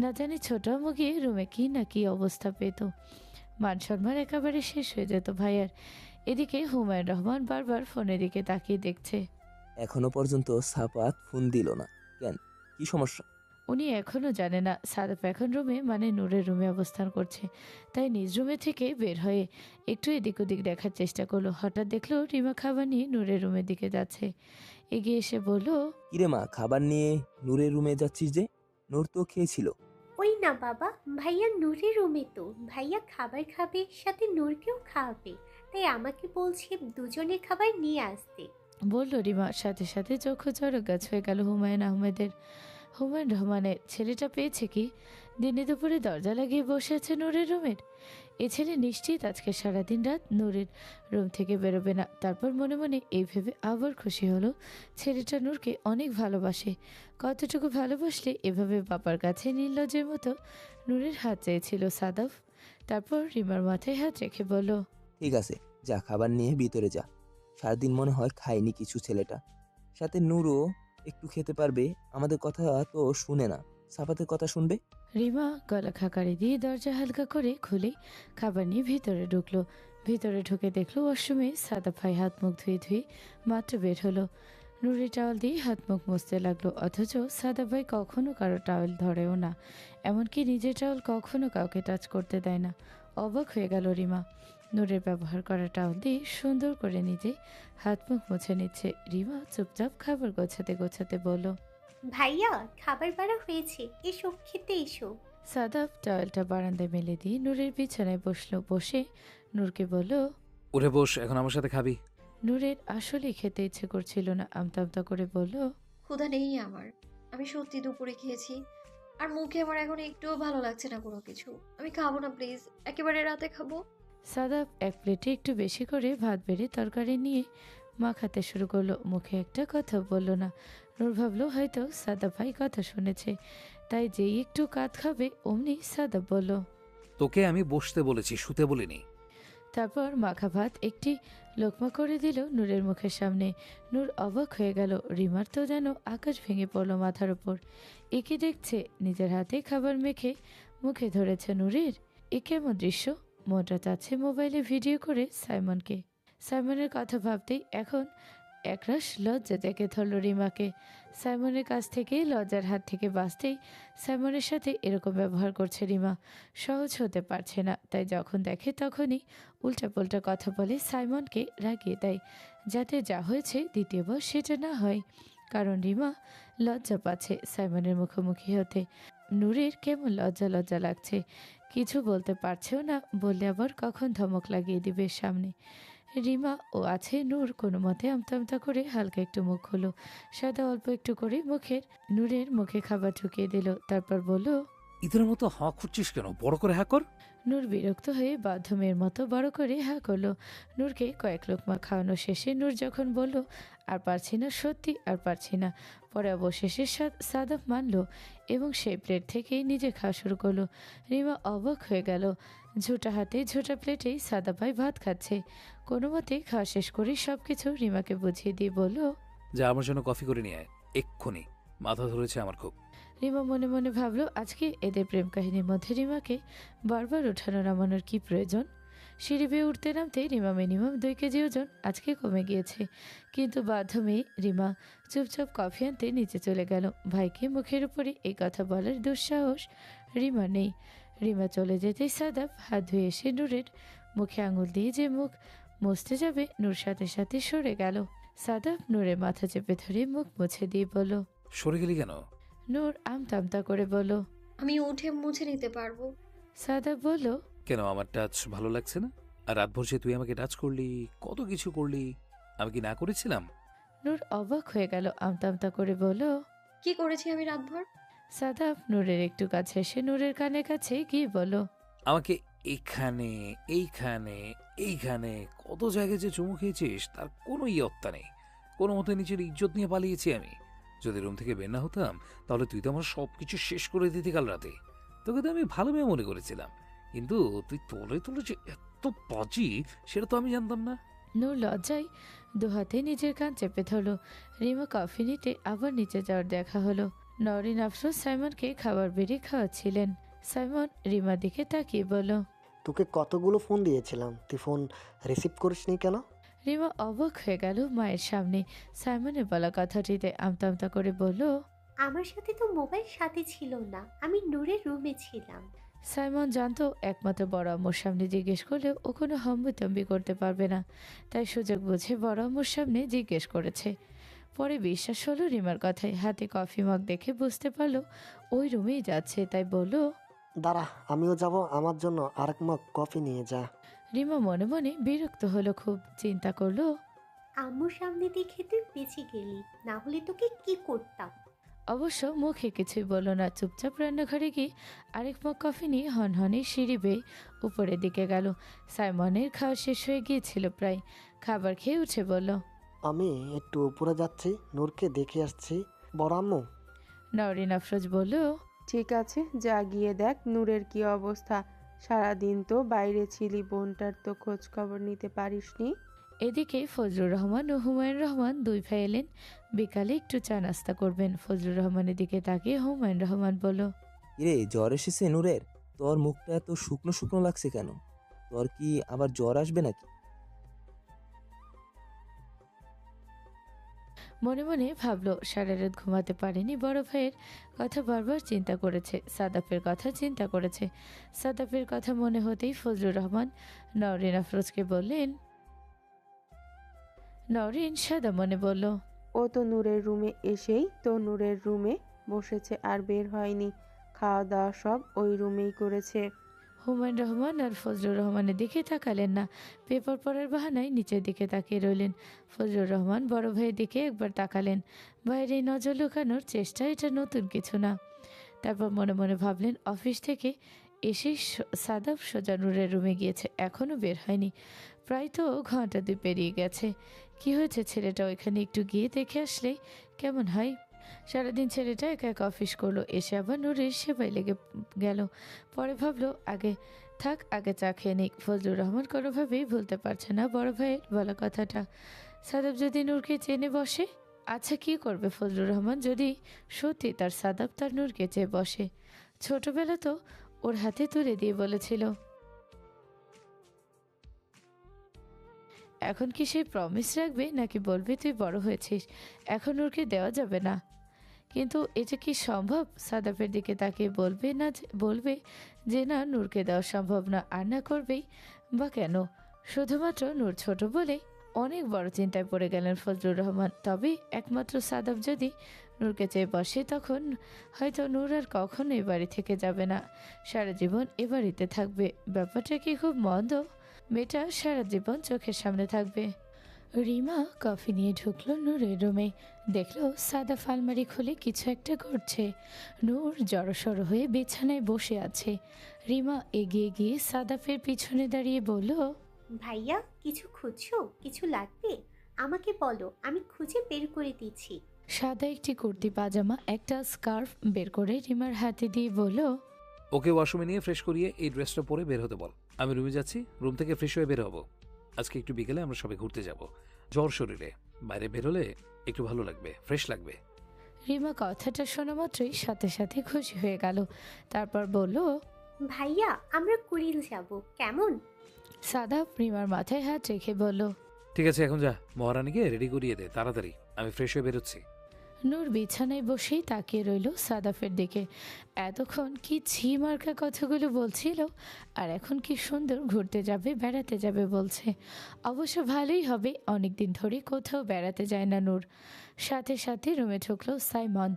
না জানি ছোট আম্মু গিয়ে রুমে কি না কি অবস্থা পেত, মান সম্মান একেবারে শেষ হয়ে যেত ভাইয়ার। এদিকে হুমায়ুন রহমান বারবার ফোনের দিকে তাকিয়ে দেখছে। এখনো পর্যন্ত সাফাত ফোন দিল না কেন? কি সমস্যা? উনি এখনও জানে না সাদাপ এখন রুমে, মানে নূরের রুমে অবস্থান করছে। তাই নিজ রুমে থেকে বের হয়ে একটু এদিক ওদিক দেখার চেষ্টা করলো। হঠাৎ দেখলো রিমা খাবার নিয়ে নূরের রুমের দিকে যাচ্ছে। এগিয়ে এসে বলল, কিরে মা, খাবার নিয়ে নূরের রুমে যাচ্ছিস যে? নূর তো খেয়েছিল। ওই না বাবা, ভাইয়া নূরের রুমে তো, ভাইয়া খাবার খাবে, সাথে নূরকেও খাওয়াবে, তাই আমাকে বলছে দুজনের খাবার নিয়ে আসতে। বলল রিমা। সাথে সাথে চক্ষু চড়ক গাছ হয়ে গেল হুমায়ুন আহমেদের। হুমায়ুন রহমানের ছেলেটা পেয়েছে কি? দিনে দুপুরে দরজা লাগিয়ে বসে আছে নূরের রুমের। এ ছেলে নিশ্চিত আজকে সারাদিন রাত নূরের রুম থেকে বেরোবে না। তারপর মনে মনে এই ভেবে আবার খুশি হলো, ছেলেটা নূরকে অনেক ভালোবাসে। কতটুকু ভালোবাসলে এভাবে বাবার কাছে নির্লজ্জের মতো নূরের হাত চেয়েছিল সাদাফ। তারপর রিমার মাথায় হাত রেখে বলল, ঠিক আছে, যা খাবার নিয়ে ভিতরে যা। সারাদিন মনে হয় খায়নি কিছু ছেলেটা। সাথে নূরও একটু খেতে পারবে, আমাদের কথা তো শুনে না, সাফাতের কথা শুনবে। রিমা গলা খাকারি দিয়ে দরজা হালকা করে খুলে খাবার নিয়ে ভিতরে ঢুকলো। ভিতরে ঢুকে দেখলো ওয়াশরুমে সাদা ভাই হাত মুখ ধুয়ে ধুয়ে মাত্র বের হলো। নুরি টাওয়াল দিয়ে হাত মুখ মুছতে লাগলো, অথচ সাদা ভাই কখনো কারো টাওয়াল ধরেও না, এমনকি নিজের টাওয়াল কখনো কাউকে টাচ করতে দেয় না। অবাক হয়ে গেল রিমা। নূরের ব্যবহার করা টাওয়াল দিয়ে সুন্দর করে নিজে হাত মুখ মুছে নিচ্ছে। রিমা চুপচাপ খাবার গোছাতে গোছাতে বলল, ভাইয়া খাবার বাড়া হয়েছে, এসো খেতে এসো। সাদাব টাওয়েলটা বারান্দায় মেলে দিয়ে নূরের বিছানায় বসলো। বসে নূরকে বলল, উঠে বস, এখন আমার সাথে খাবি। নূরের আসলে খেতে ইচ্ছে করছিল না, আমতা আমতা করে বলল, ক্ষুধা নেই আমার, আমি সত্যি দুপুরে খেয়েছি, আর মুখে আমার এখন একটুও ভালো লাগছে না কোনো কিছু। আমি খাবো না প্লিজ, একেবারে রাতে খাবো। সাদাব এক প্লেটে একটু বেশি করে ভাত বেড়ে তরকারি নিয়ে মাখাতে শুরু করলো। মুখে একটা কথা বলল না। নূর ভাবলো হয়তো সাদাব ভাই কথা শুনেছে, তাই যেই একটু কাত খাবে অমনি সাদাব বলল, তোকে আমি বসতে বলেছি, শুতে বলিনি। তারপর মাখা ভাত একটি লোকমা করে দিল নূরের মুখের সামনে। নূর অবাক হয়ে গেল। রিমার তো যেন আকাশ ভেঙে পড়ল মাথার উপর। একে দেখছে নিজের হাতে খাবার মেখে মুখে ধরেছে নূরের। এ কেমন দৃশ্য? মনটা চাচ্ছে মোবাইলে ভিডিও করে সাইমনকে। সাইমনের কথা ভাবতেই এখন একরাশ লজ্জা জেগে ধরল রিমাকে। সাইমনের কাছ থেকে লজ্জার হাত থেকে বাঁচতেই সাইমনের সাথে এরকম ব্যবহার করছে রিমা। সহজ হতে পারছে না, তাই যখন দেখে তখনই উল্টাপাল্টা কথা বলে সাইমনকে রাগিয়ে দেয়, যাতে যা হয়েছে দ্বিতীয়বার সেটা না হয়। কারণ রিমা লজ্জা পাচ্ছে সাইমনের মুখোমুখি হতে। নূরের কেমন লজ্জা লজ্জা লাগছে, কিছু বলতে পারছেও না, বললে আবার কখন ধমক লাগিয়ে দিবে সামনে। রিমা ও আছে নূর কোনো মতে আমতা আমতা করে হালকা একটু মুখ হলো। সাদা অল্প একটু করে নূরের মুখে খাবার ঢুকিয়ে দিল। তারপর বলল, ইঁদুরের মতো হাঁ খুঁজছিস কেন? বড় করে হা কর। নূর বিরক্ত হয়ে বাধ্য মেয়ের মতো বড় করে হা করলো। নূরকে কয়েক লোকমা খাওয়ানো শেষে নূর যখন বলল আর পারছি না, সত্যি আর পারছি না, পরে অবশেষে সাদাব মানল এবং সেই প্লেট থেকেই নিজে খাওয়া শুরু করলো। রিমা অবাক হয়ে গেল। ঝোঁটা হাতে ঝোঁটা প্লেটেই সাদা ভাই ভাত খাচ্ছে। কোনো মতে খাওয়া শেষ করে সব কিছু রিমাকে বুঝিয়ে দিয়ে বলল, যা আমার জন্য কফি করে নিয়ে আয়, এক্ষুনি। মাথা ধরেছে আমার খুব। রিমা মনে মনে ভাবলো আজকে এদের প্রেম কাহিনীর মধ্যে রিমাকে বারবার ওঠানো নামানোর কি প্রয়োজন। সিঁড়ি বেয়ে উঠতে নামতে রিমা মিনিমাম 2 কেজি ওজন আজকে কমে গিয়েছে, কিন্তু বাধ্য মেয়ে রিমা চুপচাপ কফি আনতে নিচে চলে গেল। ভাইকে মুখের উপরে এই কথা বলার দুঃসাহস রিমা নেই। রিমা চলে যেতেই সাদাব হাত ধুয়ে এসে নূরের মুখে আঙুল দিয়ে যে মুখ মুছতে যাবে, নূর সাথে সাথে সরে গেল। সাদাব নূরের মাথা চেপে ধরে মুখ মুছে দিয়ে বলল, সরে গেলি কেন? নূর আমতা করে বলল। আমি উঠে মুছে নিতে পারবো। সাদাব বলল, কেন, আমার টাচ ভালো লাগছে না? আর রাতভর যে তুই আমাকে টাচ করলি, কত কিছু করলি, আমি কি না করেছিলাম? নূর অবাক হয়ে গেল, আমতা করে বলল। কি করেছি আমি রাতভর? সাদাব নূরের একটু কাছে এসে নূরের কানের কাছে গিয়ে বলল, আমাকে এখানে, এইখানে, এইখানে কত জায়গায় যে চুমু খেয়েছিস তার কোনো ইয়ত্তা নেই। কোনো মতে নিজের ইজ্জত নিয়ে পালিয়েছি আমি। যদি রুম থেকে বের না হতাম তাহলে তুই তো আমার সব কিছু শেষ করে দিতি কাল রাতে। তোকে তো আমি ভালো মেয়ে মনে করেছিলাম, কিন্তু তুই তোলে যে এত বাজি সেটা তো আমি জানতাম না। নূর লজ্জায় দুহাতে নিজের কান চেপে ধরল। রিমা কফি নিতে আবার নিচে যাওয়ার দেখা হলো। নরিন আফরোজ সাইমনকে খাবার বেড়ে খাওয়াচ্ছিলেন। সাইমন রিমার দিকে তাকিয়ে বলল, তোকে কতগুলো ফোন দিয়েছিলাম, তুই ফোন রিসিভ করিসনি কেন? রিমা অবাক হয়ে গেল মায়ের সামনে। সাইমনের বলা কথাটিতে আমতা করে বলল, আমার সাথে তো মোবাইল সাথে ছিল না, আমি নূরের রুমে ছিলাম। সাইমন জানতো একমাত্র বড় আম্মুর সামনে জিজ্ঞেস করলেও ও কোনো হম্বিতম্বি করতে পারবে না, তাই সুযোগ বুঝে বড় আম্মুর সামনে জিজ্ঞেস করেছে। পরে বিশ্বাস হলো রিমার কথায়। হাতে কফি মগ দেখে বুঝতে পারলো ওই রুমেই যাচ্ছে, তাই বলল, দাঁড়া, আমিও যাব, আমার জন্য আরেক মগ কফি নিয়ে যা। রিমা মনে মনে বিরক্ত হলো খুব। চিন্তা করলো, আম্মুর সামনে দেখে তুই বেঁচে গেলি, না হলে তোকে কি করতাম। অবশ্য মুখে কিছুই বলল না। চুপচাপ রান্নাঘরে গিয়ে আরেক মগ কফি নিয়ে হনহনে সিঁড়ি বেয়ে উপরের দিকে গেল। সাইমনের খাওয়া শেষ হয়ে গিয়েছিল প্রায়। খাবার খেয়ে উঠে বলল, আমি একটু উপরে যাচ্ছি, নূরকে দেখে আসছি। বড় আম্মু। নরিন আফরোজ বলল, ঠিক আছে, যা গিয়ে দেখ নূরের কি অবস্থা। সারাদিন তো বাইরে ছিলি, বোনটার তো খোঁজ খবর নিতে পারিসনি। এদিকে ফজলুর রহমান ও হুমায়ুন রহমান 2 ভাই এলেন। বিকালে একটু চা নাস্তা করবেন। ফজলুর রহমানের দিকে তাকিয়ে হুমায়ুন রহমান বলল, কিরে, জ্বর এসেছে নূরের? তোর মুখটা এত শুকনো শুকনো লাগছে কেন? তোর কি আবার জ্বর আসবে নাকি? মনে মনে ভাবলো সারা রাত ঘুমাতে পারেনি, বড় ভাইয়ের কথা বারবার চিন্তা করেছে, সাদাফের কথা চিন্তা করেছে। সাদাফের কথা মনে হতেই ফজলুর রহমান নওরিন আফরোজকে বললেন। নওরিন সাদা মনে বলল, ও তো নূরের রুমে এসেই তো নূরের রুমে বসেছে, আর বের হয়নি। খাওয়া দাওয়া সব ওই রুমেই করেছে। হুমায়ুন রহমান আর ফজলুর রহমানের দিকে তাকালেন না। পেপার পড়ার বাহানায় নিচের দিকে তাকিয়ে রইলেন। ফজলুর রহমান বড় ভাইয়ের দিকে একবার তাকালেন। ভাইয়ের এই নজর লুকানোর চেষ্টা এটা নতুন কিছু না। তারপর মনে মনে ভাবলেন অফিস থেকে এসেই সাদাব সোজা নূরের রুমে গিয়েছে, এখনও বের হয়নি। প্রায় তো ঘন্টা 2 পেরিয়ে গেছে। কি হয়েছে ছেলেটা ওইখানে একটু গিয়ে দেখে আসলে কেমন হয়। সারাদিন ছেলেটা একা একা অফিস করলো, এসে আবার নূরের সেবায় লেগে গেল। পরে ভাবলো আগে চা খেয়ে নিক। ফজলুর রহমান কোনোভাবেই ভুলতে পারছে না বড় ভাইয়ের বলা কথাটা। সাদাব যদি নূরকে চেনে বসে, আচ্ছা কি করবে ফজলুর রহমান যদি সত্যি তার সাদাব তার নূরকে চেয়ে বসে? ছোটবেলা তো ওর হাতে তুলে দিয়ে বলেছিল। এখন কি সেই প্রমিস রাখবে, নাকি বলবে তুই বড় হয়েছিস, এখন নূরকে দেওয়া যাবে না? কিন্তু এটা কি সম্ভব? সাদাফের দিকে তাকিয়ে বলবে যে না, নূরকে দেওয়া সম্ভব না, আর না করবেই বা কেন? শুধুমাত্র নূর ছোট বলে অনেক বড় চিন্তায় পড়ে গেলেন ফজলুর রহমান। তবে একমাত্র সাদাফ যদি নূরকে চেয়ে বসে, তখন হয়তো নূর আর কখনো এ বাড়ি থেকে যাবে না, সারা জীবন এ বাড়িতে থাকবে। ব্যাপারটা কি খুব মন্দ? মেয়েটা সারা জীবন চোখের সামনে থাকবে। রিমা কফি নিয়ে ঢুকলো নূরের রুমে। দেখলো সাদাফ আলমারি খুলে কিছু একটা করছে। নূর জড়সড় হয়ে বিছানায় বসে আছে। রিমা এগিয়ে গিয়ে সাদাফের পিছনে দাঁড়িয়ে বলল, ভাইয়া কিছু খুঁজছো? কিছু লাগবে আমাকে বলো, আমি খুঁজে বের করে দিচ্ছি। সাদা একটি কুর্তি পাজামা একটা স্কার্ফ বের করে রিমার হাতে দিয়ে বলল, ওকে ওয়াশরুমে নিয়ে ফ্রেশ করিয়ে এই ড্রেসটা পরে বের হতে বল। আমি রুমে যাচ্ছি, রুম থেকে ফ্রেশ হয়ে বের হবো। আজকে একটু বিকেলে আমরা সবাই ঘুরতে যাব, জ্বর শরীরে। বাইরে বের হলে একটু ভালো লাগবে, ফ্রেশ লাগবে। রিমা কথাটা শোনা মাত্রই সাথে সাথে খুশি হয়ে গেল। তারপর বলল, ভাইয়া আমরা কুড়িল যাব কেমন? সাদাব রিমার মাথায় হাত রেখে বলল, ঠিক আছে, এখন যা, মহারানীকে রেডি করিয়ে দে তাড়াতাড়ি, আমি ফ্রেশ হয়ে বেরোচ্ছি। নূর বিছানায় বসেই তাকিয়ে রইল সাদাফের দিকে। এতক্ষণ কি ছি মার্কা কথাগুলো বলছিল, আর এখন কি সুন্দর ঘুরতে যাবে, বেড়াতে যাবে বলছে। অবশ্য ভালোই হবে, অনেকদিন ধরে কোথাও বেড়াতে যায় না নূর। সাথে সাথে রুমে ঢুকলো সাইমন।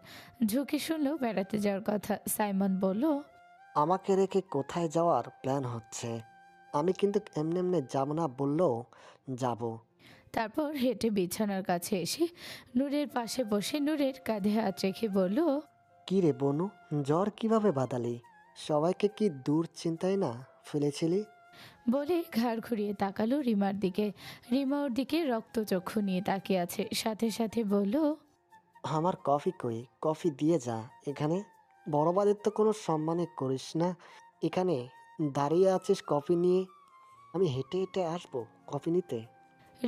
ঝুঁকে শুনলো বেড়াতে যাওয়ার কথা। সাইমন বলল, আমাকে রেখে কোথায় যাওয়ার প্ল্যান হচ্ছে? আমি কিন্তু এমনি এমনি যাব না, বললেও যাব। তারপর হেঁটে বিছানার কাছে এসে নূরের পাশে বসে নূরের কাঁধে হাত রেখে বলল, কি রে বনু, জ্বর কিভাবে বাদালি? সবাইকে কি দূর চিন্তায় না ফেলেছিলি? বলে ঘাড় ঘুরিয়ে তাকালো রিমার দিকে। রিমা ওর দিকে রক্তচক্ষু নিয়ে তাকিয়ে আছে। সাথে সাথে বলল, আমার কফি কই? কফি দিয়ে যা। এখানে বড়বাদের তো কোনো সম্মানে করিস না, এখানে দাঁড়িয়ে আছিস কফি নিয়ে। আমি হেঁটে হেঁটে আসবো কফি নিতে?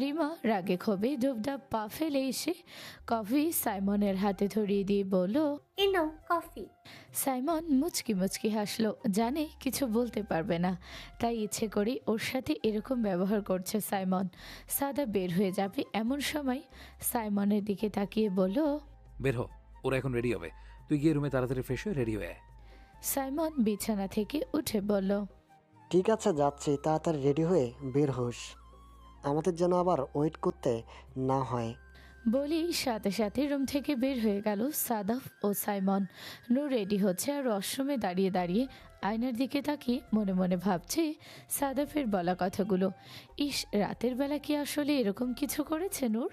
রিমা রাগে ক্ষোভে ডুবডাব পা ফেলে এসে কফি সাইমনের হাতে ধরিয়ে দিয়ে বলল, এ নাও কফি। সাইমন মুচকি মুচকি হাসলো। জানে কিছু বলতে পারবে না, তাই ইচ্ছে করে ওর সাথে এরকম ব্যবহার করছে সাইমন। সাদা বের হয়ে যাবে এমন সময় সাইমনের দিকে তাকিয়ে বলল, বের হ, ওরা এখন রেডি হবে, তুই গিয়ে রুমে তাড়াতাড়ি ফ্রেশ হয়ে রেডি হয়ে আয়। সাইমন বিছানা থেকে উঠে বলল, ঠিক আছে যাচ্ছি, তাড়াতাড়ি রেডি হয়ে বের হোস, আমাদের যেন আবার ওয়েট করতে না হয়। বলেই সাথে সাথে রুম থেকে বের হয়ে গেল সাদাফ ও সাইমন। নূর রেডি হচ্ছে আর ওয়াশরুমে দাঁড়িয়ে দাঁড়িয়ে আয়নার দিকে তাকিয়ে মনে মনে ভাবছে সাদাফের বলা কথাগুলো। ইস, রাতের বেলা কি আসলে এরকম কিছু করেছে নূর?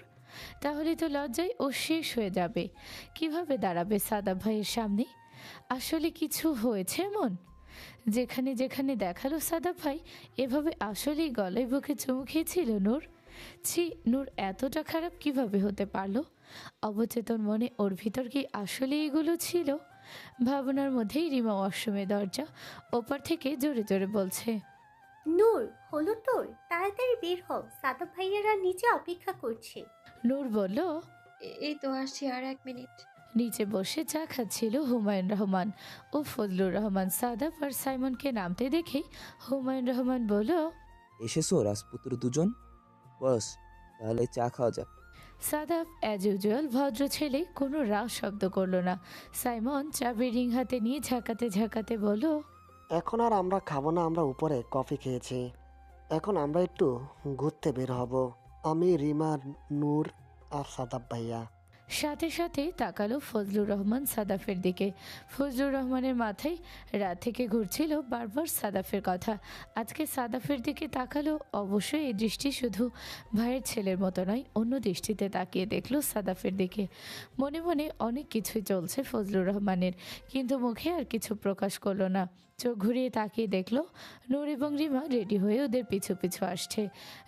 তাহলে তো লজ্জায় ও শেষ হয়ে যাবে। কিভাবে দাঁড়াবে সাদাফ ভাইয়ের সামনে? আসলে কিছু হয়েছে এমন? যেখানে যেখানে দেখালো সাদাফ ভাই, এভাবে আসলেই গলায় বুকে চুমু খেয়েছিল নূর? ছি, নূর এতটা খারাপ কিভাবে হতে পারলো? অবচেতন মনে ওর ভিতর কি আসলে এগুলো ছিল? ভাবনার মধ্যেই রিমা ওয়াশরুমের দরজা ওপার থেকে জোরে জোরে বলছে, নূর হলো তোর? তাড়াতাড়ি বের হও, সাদা ভাইয়ারা নিচে অপেক্ষা করছে। নূর বলল, এই তো আসছি, আর 1 মিনিট। নিচে বসে চা খাচ্ছিল হুমায়ুন রহমান ও ফজলুর রহমান। সাদাফ আর সাইমনকে নামতে দেখে হুমায়ুন রহমান বলল, এসেছো রাজপুত্র দুজন? বস, তাহলে চা খাওয়া যাক। সাদাফ অ্যাজ ইউজুয়াল ভদ্র ছেলে, কোনো রাও শব্দ করলো না। সাইমন চাবির রিং হাতে নিয়ে ঝাঁকাতে ঝাঁকাতে বলল, এখন আর আমরা খাবো না, আমরা উপরে কফি খেয়েছি, এখন আমরা একটু ঘুরতে বের হব, আমি, রিমা, নূর আর সাদাব ভাইয়া। সাথে সাথে তাকালো ফজলুর রহমান সাদাফের দিকে। ফজলুর রহমানের মাথায় রাত থেকে ঘুরছিল বারবার সাদাফের কথা। আজকে সাদাফের দিকে তাকালো। অবশ্যই এই দৃষ্টি শুধু ভাইয়ের ছেলের মতো নয়, অন্য দৃষ্টিতে তাকিয়ে দেখলো সাদাফের দিকে। মনে মনে অনেক কিছুই চলছে ফজলুর রহমানের, কিন্তু মুখে আর কিছু প্রকাশ করলো না। চোখ ঘুরিয়ে তাকিয়ে দেখলো নূর এবং রিমা রেডি হয়ে ওদের পিছু পিছু আসছে।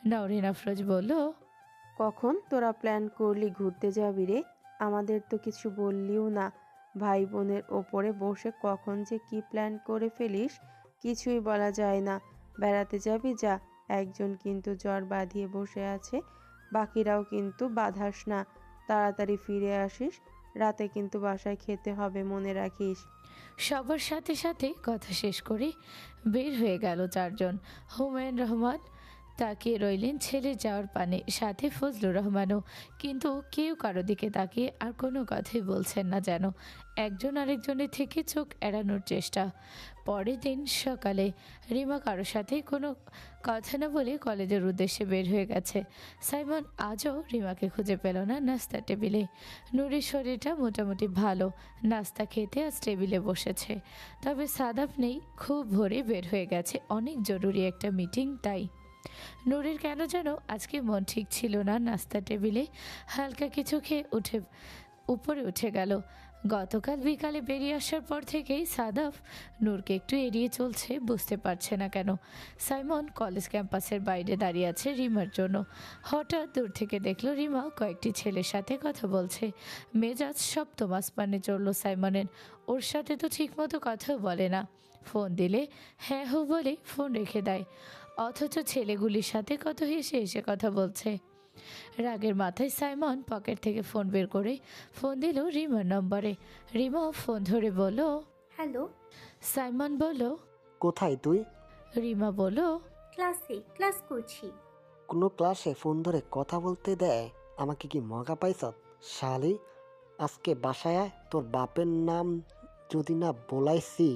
নওরিন আফরোজ বলল, কখন তোরা প্ল্যান করলি ঘুরতে যাবি রে? আমাদের তো কিছু বললিও না। ভাই বোনের ওপরে বসে কখন যে কি প্ল্যান করে ফেলিস কিছুই বলা যায় না। বেড়াতে যাবি যা, একজন কিন্তু জ্বর বাঁধিয়ে বসে আছে, বাকিরাও কিন্তু বাঁধাস না। তাড়াতাড়ি ফিরে আসিস, রাতে কিন্তু বাসায় খেতে হবে, মনে রাখিস। সবার সাথে সাথে কথা শেষ করে বের হয়ে গেল চারজন। হুমায়ুন রহমান তাকিয়ে রইলেন ছেলের যাওয়ার পানে, সাথে ফজলুর রহমানও। কিন্তু কেউ কারো দিকে তাকিয়ে আর কোনো কথাই বলছেন না, যেন একজন আরেকজনের থেকে চোখ এড়ানোর চেষ্টা। পরের দিন সকালে রিমা কারোর সাথে কোনো কথা না বলে কলেজের উদ্দেশ্যে বের হয়ে গেছে। সাইমন আজও রিমাকে খুঁজে পেল না নাস্তার টেবিলে। নুরির শরীরটা মোটামুটি ভালো, নাস্তা খেতে আজ টেবিলে বসেছে। তবে সাদাফ নেই, খুব ভোরে বের হয়ে গেছে, অনেক জরুরি একটা মিটিং তাই। নূরের কেন যেন আজকে মন ঠিক ছিল না। নাস্তা টেবিলে হালকা কিছু খেয়ে উপরে উঠে গেল। গতকাল বিকালে বেরিয়ে আসার পর থেকেই সাদাফ নূরকে একটু এড়িয়ে চলছে, বুঝতে পারছে না কেন। সাইমন কলেজ ক্যাম্পাসের বাইরে দাঁড়িয়ে আছে রিমার জন্য। হঠাৎ দূর থেকে দেখলো রিমা কয়েকটি ছেলের সাথে কথা বলছে। মেজাজ সপ্তম আসমানে চড়ল সাইমনের। ওর সাথে তো ঠিকমতো কথাও বলে না, ফোন দিলে হ্যাঁ হো বলে ফোন রেখে দেয়, অথচ ছেলেগুলির সাথে কত হেসে হেসে কথা বলছে। রাগের মাথায় সাইমন পকেট থেকে ফোন বের করে ফোন দিল রিমার নম্বরে। রিমা ফোন ধরে বলল, হ্যালো। সাইমন বলল, কোথায় তুই? রিমা বলল, ক্লাস করছি। কোনো ক্লাসে ফোন ধরে কথা বলতে দেয়? আমাকে কি মগা পাইছ শালি? আজকে বাসায় আয়, তোর বাপের নাম যদি না বলাইছি।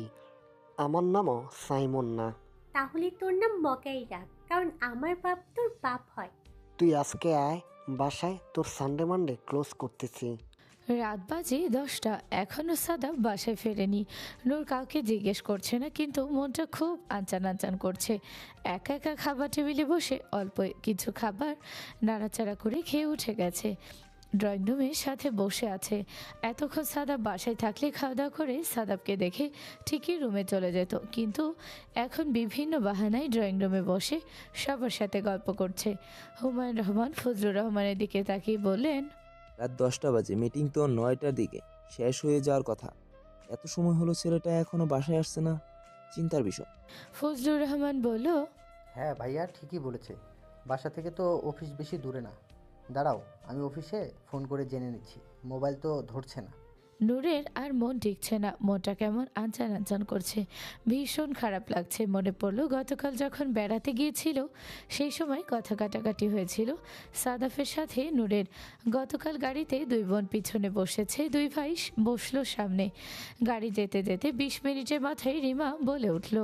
আমার নামও সাইমন না। তাহলে তোর নাম মকাই রাখ, কারণ আমার বাপ তোর বাপ হয়। তুই আজকে আয় বাসায়, তোর সানডে মানডে ক্লোজ করতেছি। রাত বাজে 10টা, এখনো সাদাব বাসায় ফেরেনি। নূর কাউকে জিজ্ঞেস করছে না, কিন্তু মনটা খুব আনচান আনচান করছে। একা একা খাবার টেবিলে বসে অল্প কিছু খাবার নাড়াচাড়া করে খেয়ে উঠে গেছে। ড্রয়িং রুমের সাথে বসে আছে। এতক্ষণ সাদাব বাসায় থাকলে খাওয়া দাওয়া করে সাদাবকে দেখে ঠিকই রুমে চলে যেত, কিন্তু এখন বিভিন্ন বাহানায় ড্রয়িং রুমে বসে সবার সাথে গল্প করছে। হুমায়ুন রহমান ফজলুর রহমানের দিকে তাকিয়ে বললেন, রাত 10টা বাজে, মিটিং তো 9টার দিকে শেষ হয়ে যাওয়ার কথা। এত সময় হলো ছেলেটা এখনো বাসায় আসছে না, চিন্তার বিষয়। ফজলুর রহমান বলল, হ্যাঁ ভাইয়া ঠিকই বলেছে, বাসা থেকে তো অফিস বেশি দূরে না। দাঁড়াও, আমি অফিসে ফোন করে জেনে নিচ্ছি। মোবাইল তো ধরছে না। নূরের আর মন টিকছে না, মনটা কেমন আনচান আনচান করছে, ভীষণ খারাপ লাগছে। মনে পড়লো গতকাল যখন বেড়াতে গিয়েছিল সেই সময় কথা কাটাকাটি হয়েছিল সাদাফের সাথে নূরের। গতকাল গাড়িতে দুই বোন পিছনে বসেছে, দুই ভাই বসলো সামনে। গাড়ি যেতে যেতে 20 মিনিটের মাথায় রিমা বলে উঠল,